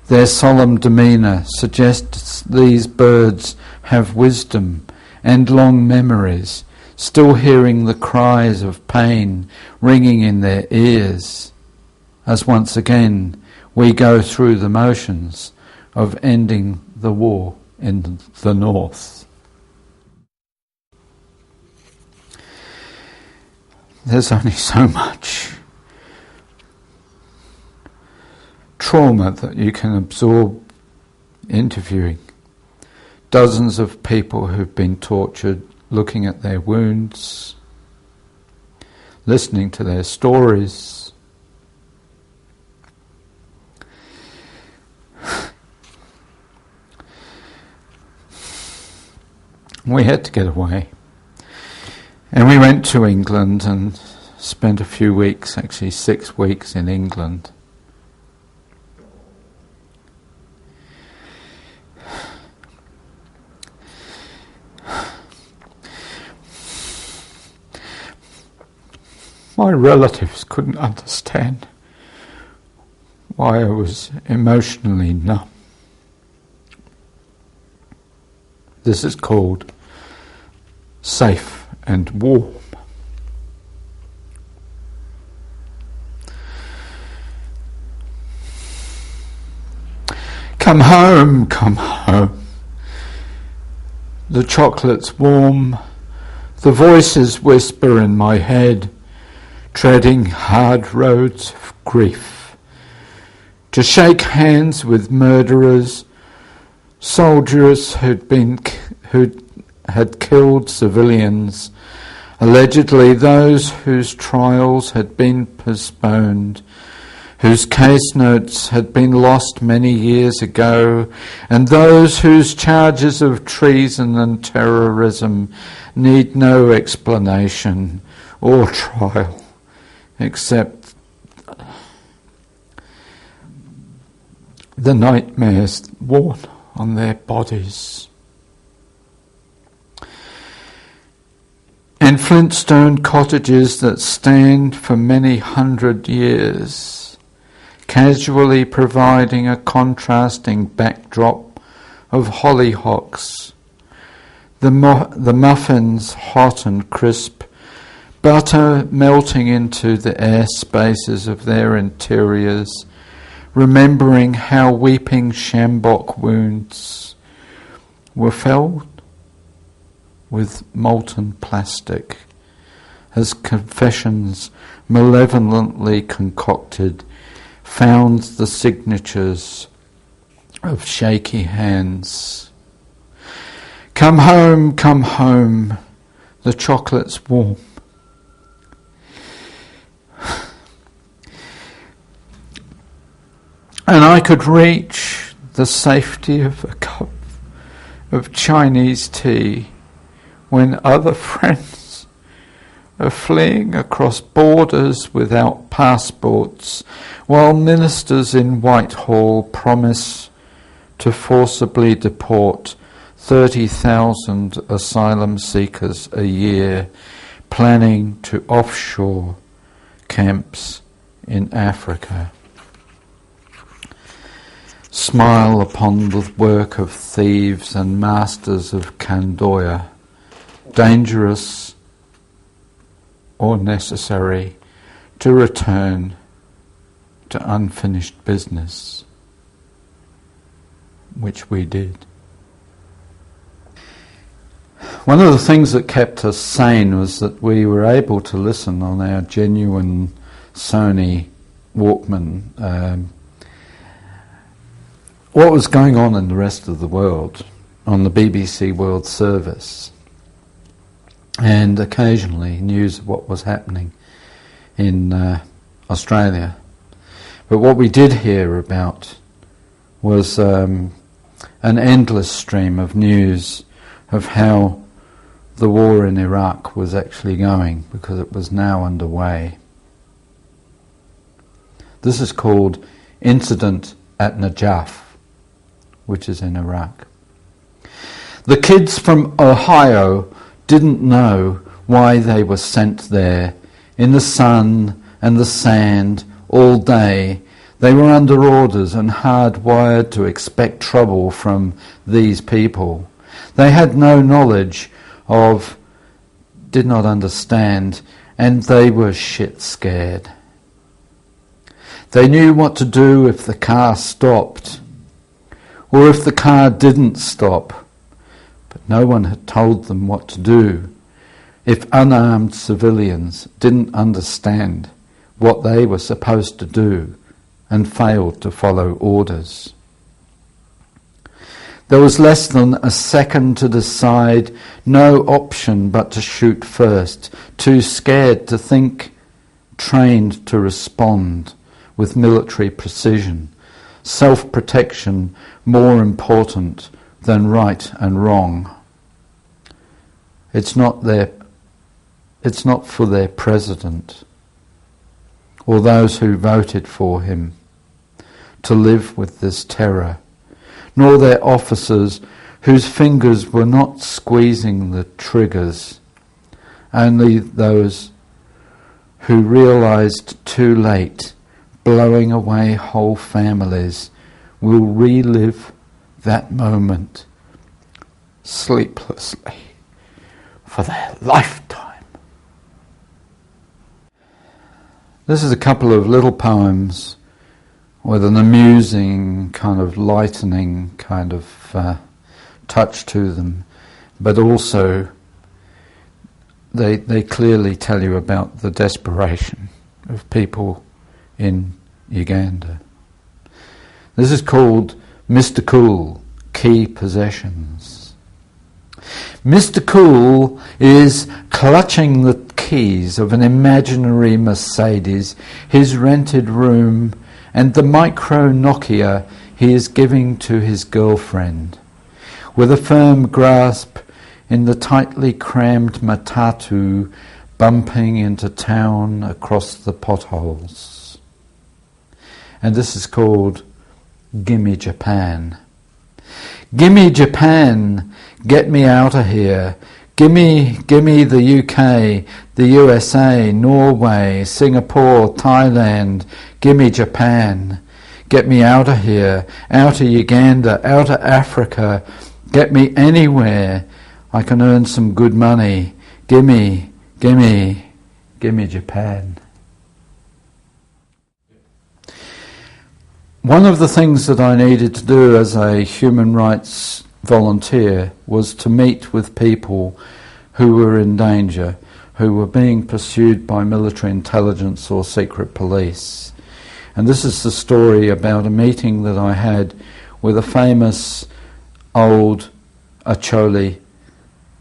their solemn demeanour suggests these birds have wisdom and long memories, still hearing the cries of pain ringing in their ears, as once again we go through the motions of ending the war in the north. There's only so much trauma that you can absorb interviewing dozens of people who've been tortured, looking at their wounds, listening to their stories. We had to get away. And we went to England and spent a few weeks, actually 6 weeks in England. My relatives couldn't understand why I was emotionally numb. This is called safe and warm. Come home, come home. The chocolate's warm, the voices whisper in my head, treading hard roads of grief. To shake hands with murderers, soldiers who had killed civilians, allegedly those whose trials had been postponed, whose case notes had been lost many years ago, and those whose charges of treason and terrorism need no explanation or trial except the nightmares worn on their bodies. In Flintstone cottages that stand for many hundred years, casually providing a contrasting backdrop of hollyhocks, the muffins hot and crisp, butter melting into the air spaces of their interiors, remembering how weeping sjambok wounds were filled with molten plastic, as confessions malevolently concocted found the signatures of shaky hands. Come home, the chocolate's warm. And I could reach the safety of a cup of Chinese tea when other friends are fleeing across borders without passports, while ministers in Whitehall promise to forcibly deport 30,000 asylum seekers a year, planning to offshore camps in Africa. Smile upon the work of thieves and masters of Kandoya, dangerous or necessary to return to unfinished business, which we did. One of the things that kept us sane was that we were able to listen on our genuine Sony Walkman what was going on in the rest of the world on the BBC World Service, and occasionally news of what was happening in Australia. But what we did hear about was an endless stream of news of how the war in Iraq was actually going, because it was now underway. This is called Incident at Najaf, which is in Iraq. The kids from Ohio didn't know why they were sent there in the sun and the sand all day. They were under orders and hardwired to expect trouble from these people. They had no knowledge of, did not understand, and they were shit scared. They knew what to do if the car stopped, or if the car didn't stop, but no one had told them what to do if unarmed civilians didn't understand what they were supposed to do and failed to follow orders. There was less than a second to decide, no option but to shoot first, too scared to think, trained to respond with military precision, self-protection more important than right and wrong. It's not for their president or those who voted for him to live with this terror, nor their officers whose fingers were not squeezing the triggers, only those who realized too late, blowing away whole families, will relive that moment sleeplessly for their lifetime. This is a couple of little poems with an amusing, kind of lightening kind of touch to them, but also they clearly tell you about the desperation of people in Uganda. This is called Mr. Cool, Key Possessions. Mr. Cool is clutching the keys of an imaginary Mercedes, his rented room and the micro Nokia he is giving to his girlfriend, with a firm grasp in the tightly crammed matatu bumping into town across the potholes. And this is called Gimme Japan. Gimme Japan, get me out of here. Gimme the UK, the USA, Norway, Singapore, Thailand. Gimme Japan. Get me out of here, out of Uganda, out of Africa. Get me anywhere. I can earn some good money. Gimme Japan. One of the things that I needed to do as a human rights volunteer was to meet with people who were in danger, who were being pursued by military intelligence or secret police. And this is the story about a meeting that I had with a famous old Acholi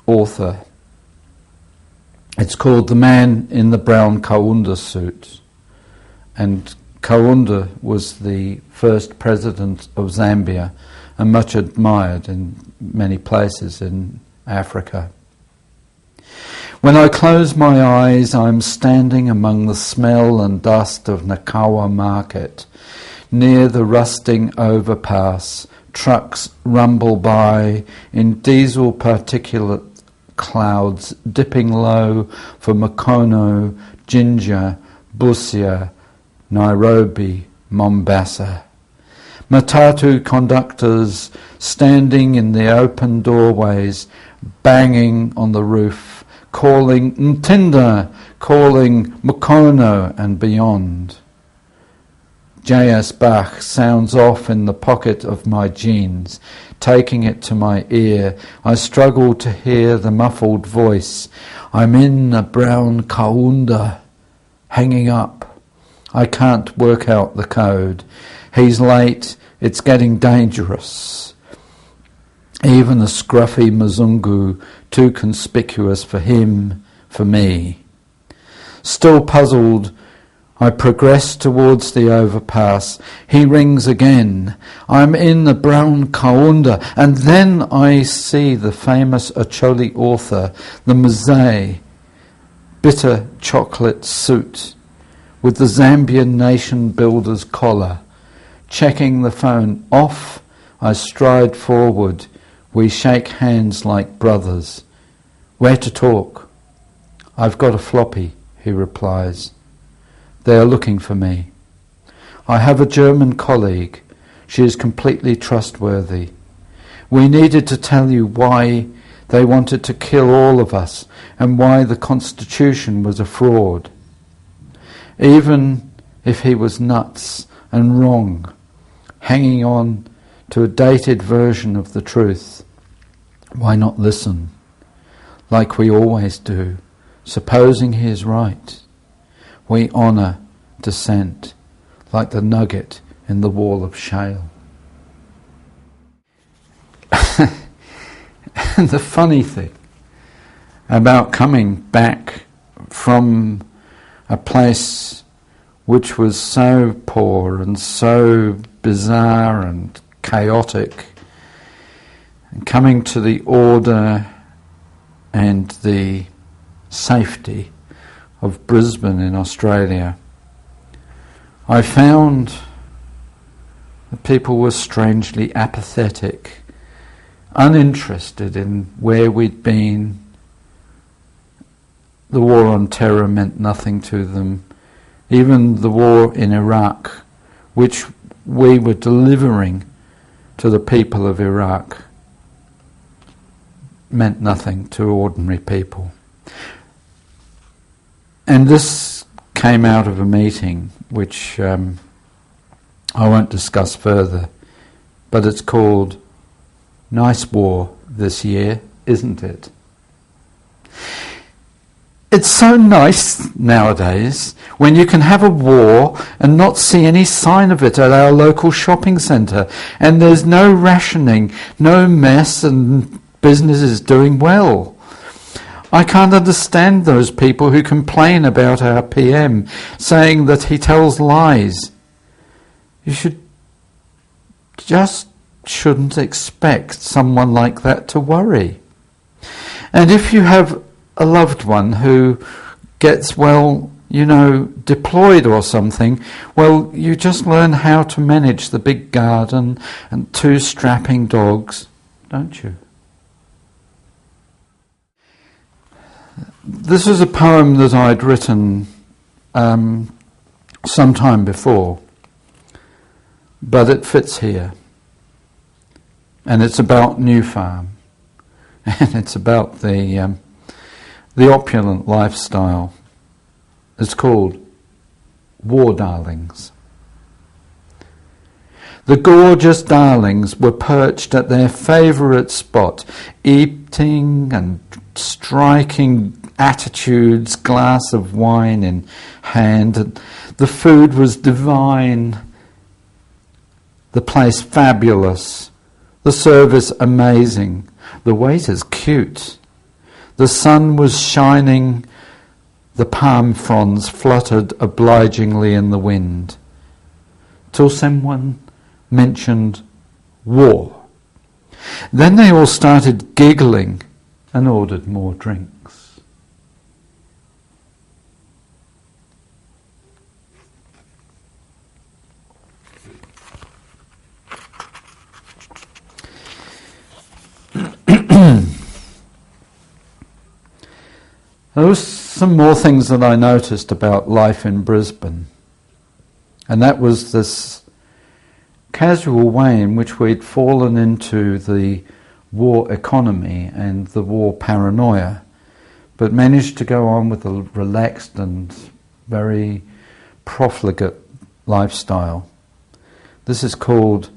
author. It's called The Man in the Brown Kaunda Suit. And Kaunda was the first president of Zambia and much admired in many places in Africa. When I close my eyes, I'm standing among the smell and dust of Nakawa Market. Near the rusting overpass, trucks rumble by in diesel particulate clouds, dipping low for Mukono, Jinja, Busia, Nairobi, Mombasa. Matatu conductors standing in the open doorways, banging on the roof, calling Ntinda, calling Mukono and beyond. J.S. Bach sounds off in the pocket of my jeans, taking it to my ear. I struggle to hear the muffled voice. I'm in a brown kaunda, hanging up. I can't work out the code. He's late. It's getting dangerous. Even the scruffy Mzungu, too conspicuous for him, for me. Still puzzled, I progress towards the overpass. He rings again. I'm in the brown kaunda, and then I see the famous Acholi author, the Mzee, bitter chocolate suit, with the Zambian nation builder's collar. Checking the phone off, I stride forward. We shake hands like brothers. Where to talk? I've got a floppy, he replies. They are looking for me. I have a German colleague. She is completely trustworthy. We needed to tell you why they wanted to kill all of us and why the Constitution was a fraud. Even if he was nuts and wrong, hanging on to a dated version of the truth, why not listen, like we always do, supposing he is right? We honour dissent, like the nugget in the wall of shale. And the funny thing about coming back from a place which was so poor and so bizarre and chaotic, and coming to the order and the safety of Brisbane in Australia, I found that people were strangely apathetic, uninterested in where we'd been. The war on terror meant nothing to them. Even the war in Iraq, which we were delivering to the people of Iraq, meant nothing to ordinary people. And this came out of a meeting which I won't discuss further, but it's called Nice War This Year, Isn't It? It's so nice nowadays when you can have a war and not see any sign of it at our local shopping centre, and there's no rationing, no mess, and business is doing well. I can't understand those people who complain about our PM, saying that he tells lies. you shouldn't expect someone like that to worry. And if you have a loved one who gets, deployed or something, you just learn how to manage the big garden and 2 strapping dogs, don't you? This is a poem that I'd written some time before, but it fits here. And it's about New Farm, and it's about the opulent lifestyle. It's called War Darlings. The gorgeous darlings were perched at their favourite spot, eating and striking attitudes, glass of wine in hand. And the food was divine, the place fabulous, the service amazing, the waiters cute. The sun was shining, the palm fronds fluttered obligingly in the wind, till someone mentioned war. Then they all started giggling and ordered more drinks. There were some more things that I noticed about life in Brisbane, and that was this casual way in which we'd fallen into the war economy and the war paranoia, but managed to go on with a relaxed and very profligate lifestyle. This is called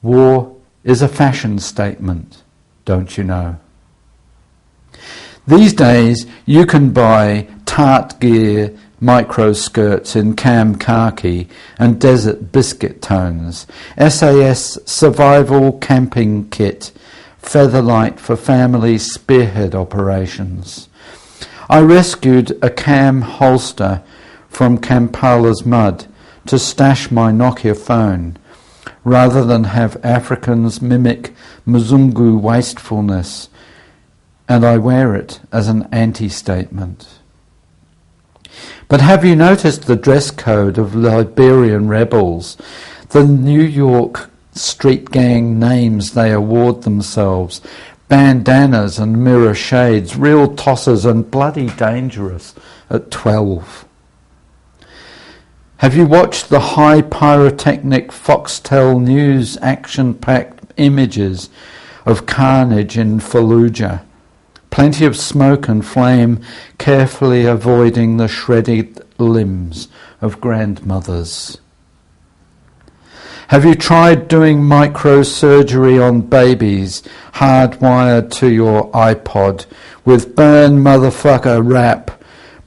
War is a Fashion Statement, don't you know? These days you can buy Tart Gear micro skirts in cam khaki and desert biscuit tones, SAS survival camping kit, featherlight for family spearhead operations. I rescued a cam holster from Kampala's mud to stash my Nokia phone, rather than have Africans mimic Mzungu wastefulness, and I wear it as an anti-statement. But have you noticed the dress code of Liberian rebels, the New York street gang names they award themselves, bandanas and mirror shades, real tossers and bloody dangerous at 12? Have you watched the high pyrotechnic Foxtel News action-packed images of carnage in Fallujah? Plenty of smoke and flame, carefully avoiding the shredded limbs of grandmothers. Have you tried doing microsurgery on babies hardwired to your iPod with burn motherfucker rap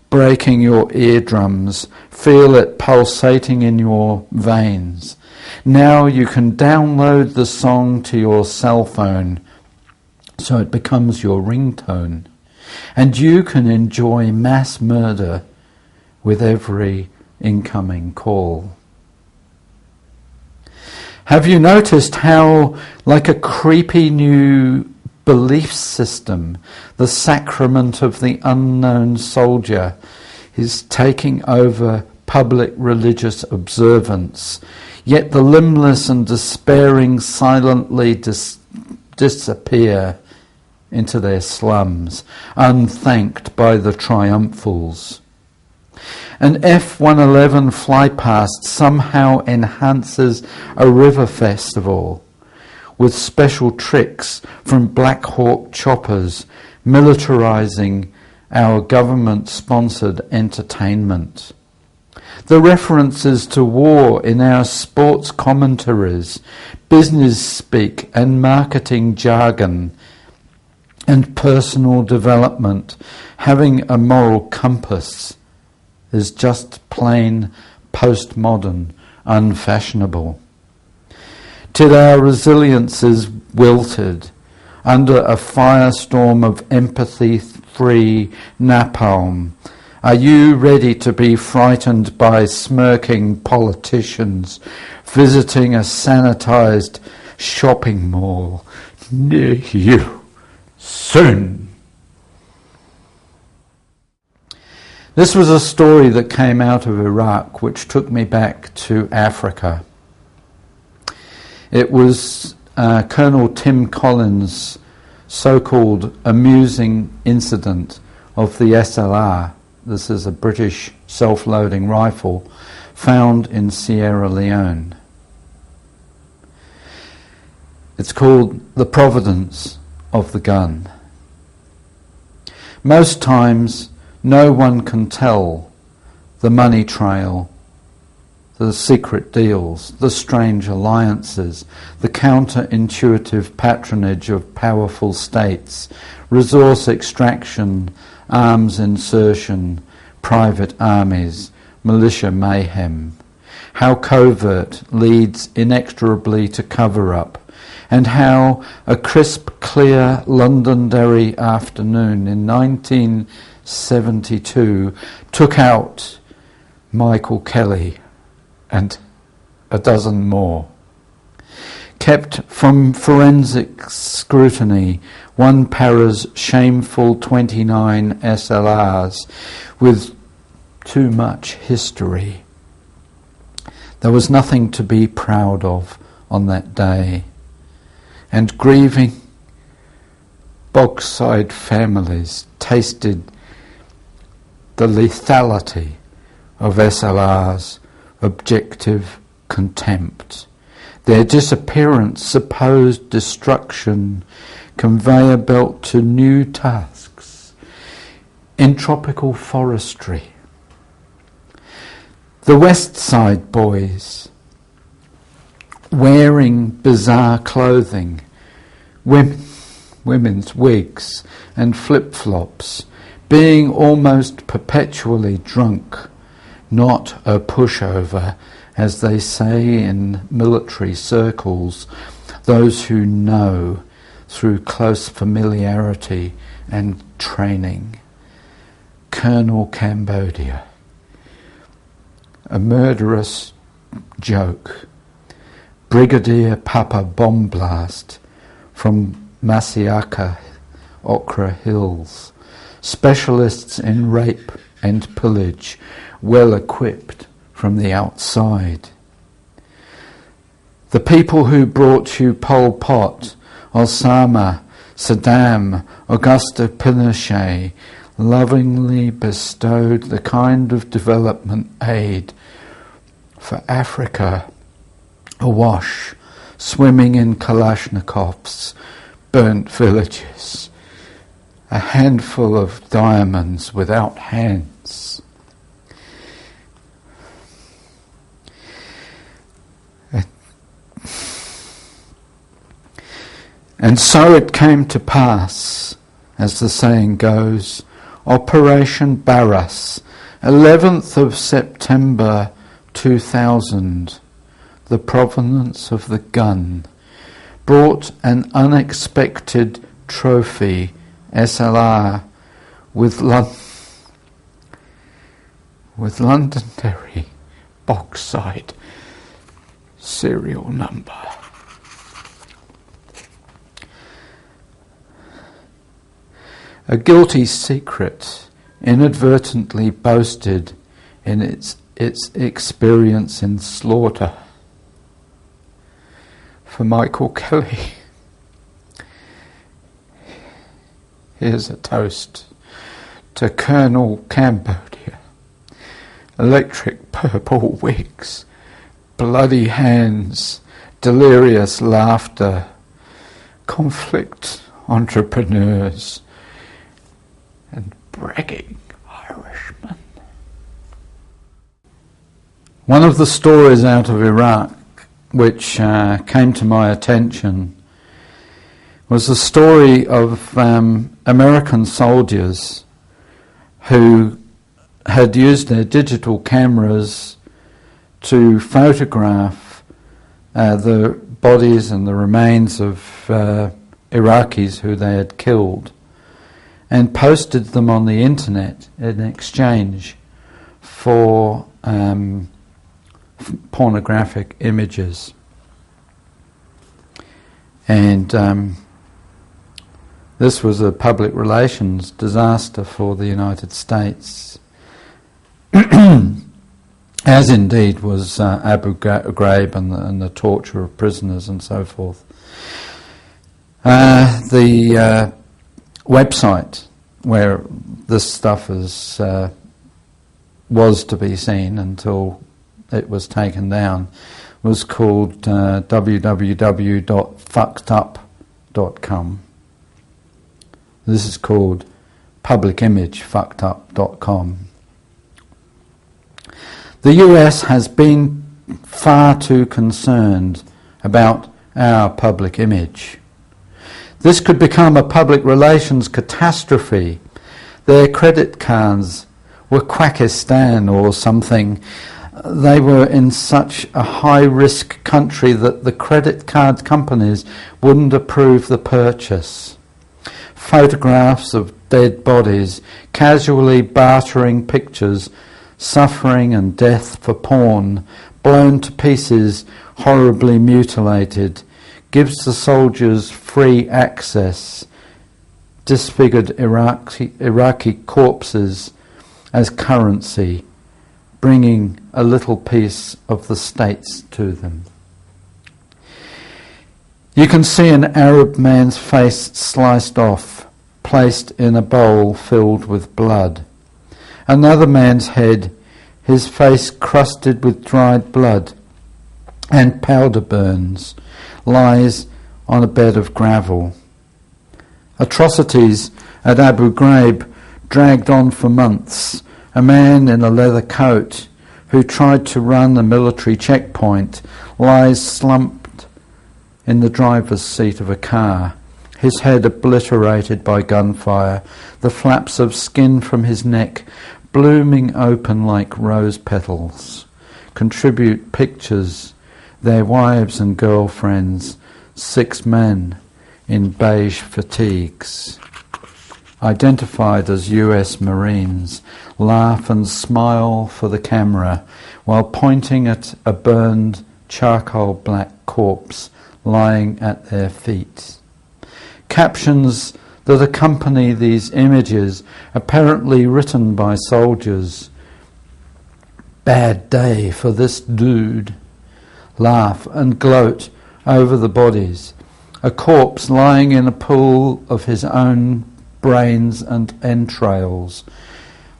breaking your eardrums? Feel it pulsating in your veins. Now you can download the song to your cell phone so it becomes your ringtone, and you can enjoy mass murder with every incoming call. Have you noticed how, like a creepy new belief system, the sacrament of the unknown soldier is taking over public religious observance, yet the limbless and despairing silently disappear into their slums, unthanked by the triumphals? An F-111 flypast somehow enhances a river festival with special tricks from Black Hawk choppers, militarizing our government-sponsored entertainment. The references to war in our sports commentaries, business speak and marketing jargon, and personal development, having a moral compass, is just plain postmodern, unfashionable. Till our resilience is wilted under a firestorm of empathy-free napalm Are you ready to be frightened by smirking politicians visiting a sanitized shopping mall near you soon? This was a story that came out of Iraq, which took me back to Africa. It was Colonel Tim Collins' so-called amusing incident of the SLR. This is a British self-loading rifle found in Sierra Leone. It's called the providence of the gun. Most times, no one can tell the money trail, the secret deals, the strange alliances, the counterintuitive patronage of powerful states, resource extraction, arms insertion, private armies, militia mayhem, how covert leads inexorably to cover-up, and how a crisp, clear Londonderry afternoon in 1972 took out Michael Kelly and a dozen more. Kept from forensic scrutiny, one para's shameful 29 SLRs with too much history. There was nothing to be proud of on that day, and grieving bogside families tasted the lethality of SLR's objective contempt. Their disappearance, supposed destruction, conveyor belt to new tasks in tropical forestry. The West Side boys, wearing bizarre clothing, women's wigs and flip-flops, being almost perpetually drunk, not a pushover, as they say in military circles, those who know through close familiarity and training. Colonel Cambodia, a murderous joke. Brigadier Papa Bomb Blast from Masiaka, Okra Hills. Specialists in rape and pillage, well equipped from the outside. The people who brought you Pol Pot, Osama, Saddam, Augusto Pinochet lovingly bestowed the kind of development aid for Africa awash, swimming in Kalashnikovs, burnt villages, a handful of diamonds without hands. And so it came to pass, as the saying goes, Operation Barras, 11th of September 2000, the provenance of the gun, brought an unexpected trophy SLR with Londonderry Bogside serial number. A guilty secret inadvertently boasted in its experience in slaughter. For Michael Kelly, here's a toast to Colonel Cambodia. Electric purple wigs, bloody hands, delirious laughter, conflict entrepreneurs, and bragging Irishmen. One of the stories out of Iraq which came to my attention was the story of American soldiers who had used their digital cameras to photograph the bodies and the remains of Iraqis who they had killed, and posted them on the internet in exchange for pornographic images. And this was a public relations disaster for the United States, as indeed was Abu Ghraib and the torture of prisoners and so forth. The website where this stuff was to be seen until it was taken down was called www.fuckedup.com. This is called publicimagefuckedup.com. The US has been far too concerned about our public image. This could become a public relations catastrophe. Their credit cards were Quackistan or something. They were in such a high-risk country that the credit card companies wouldn't approve the purchase. Photographs of dead bodies, casually bartering pictures, suffering and death for porn, blown to pieces, horribly mutilated, gives the soldiers free access, disfigured Iraqi corpses as currency, bringing a little piece of the states to them. You can see an Arab man's face sliced off, placed in a bowl filled with blood. Another man's head, his face crusted with dried blood and powder burns, lies on a bed of gravel. Atrocities at Abu Ghraib dragged on for months. A man in a leather coat who tried to run a military checkpoint lies slumped in the driver's seat of a car, his head obliterated by gunfire, the flaps of skin from his neck blooming open like rose petals. Contribute pictures, their wives and girlfriends, 6 men in beige fatigues, identified as US Marines, laugh and smile for the camera while pointing at a burned charcoal black corpse lying at their feet. Captions that accompany these images, apparently written by soldiers. Bad day for this dude. Laugh and gloat over the bodies. A corpse lying in a pool of his own brains and entrails.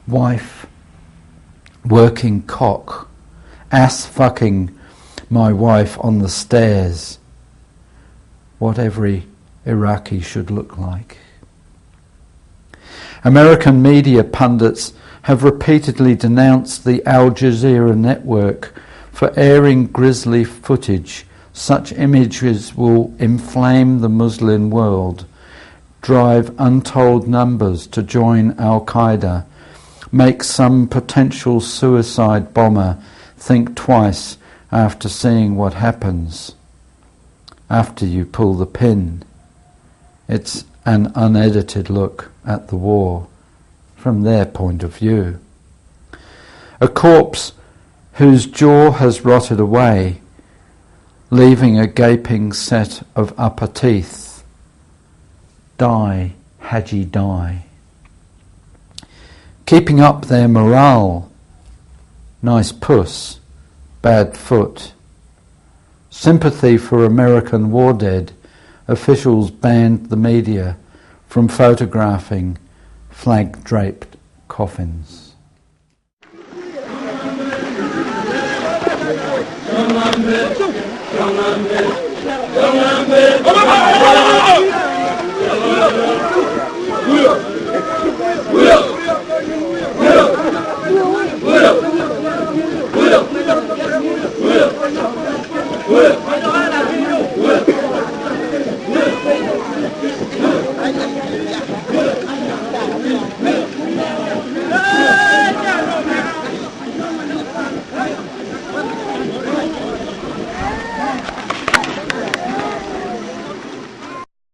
Wife working cock. Ass fucking my wife on the stairs. What every Iraqi should look like. American media pundits have repeatedly denounced the Al Jazeera network for airing grisly footage. Such images will inflame the Muslim world, drive untold numbers to join Al-Qaeda, make some potential suicide bomber think twice after seeing what happens after you pull the pin. It's an unedited look at the war from their point of view. A corpse whose jaw has rotted away, leaving a gaping set of upper teeth. Die, Haji, die. Keeping up their morale. Nice puss, bad foot. Sympathy for American war dead. Officials banned the media from photographing flag-draped coffins. Come on,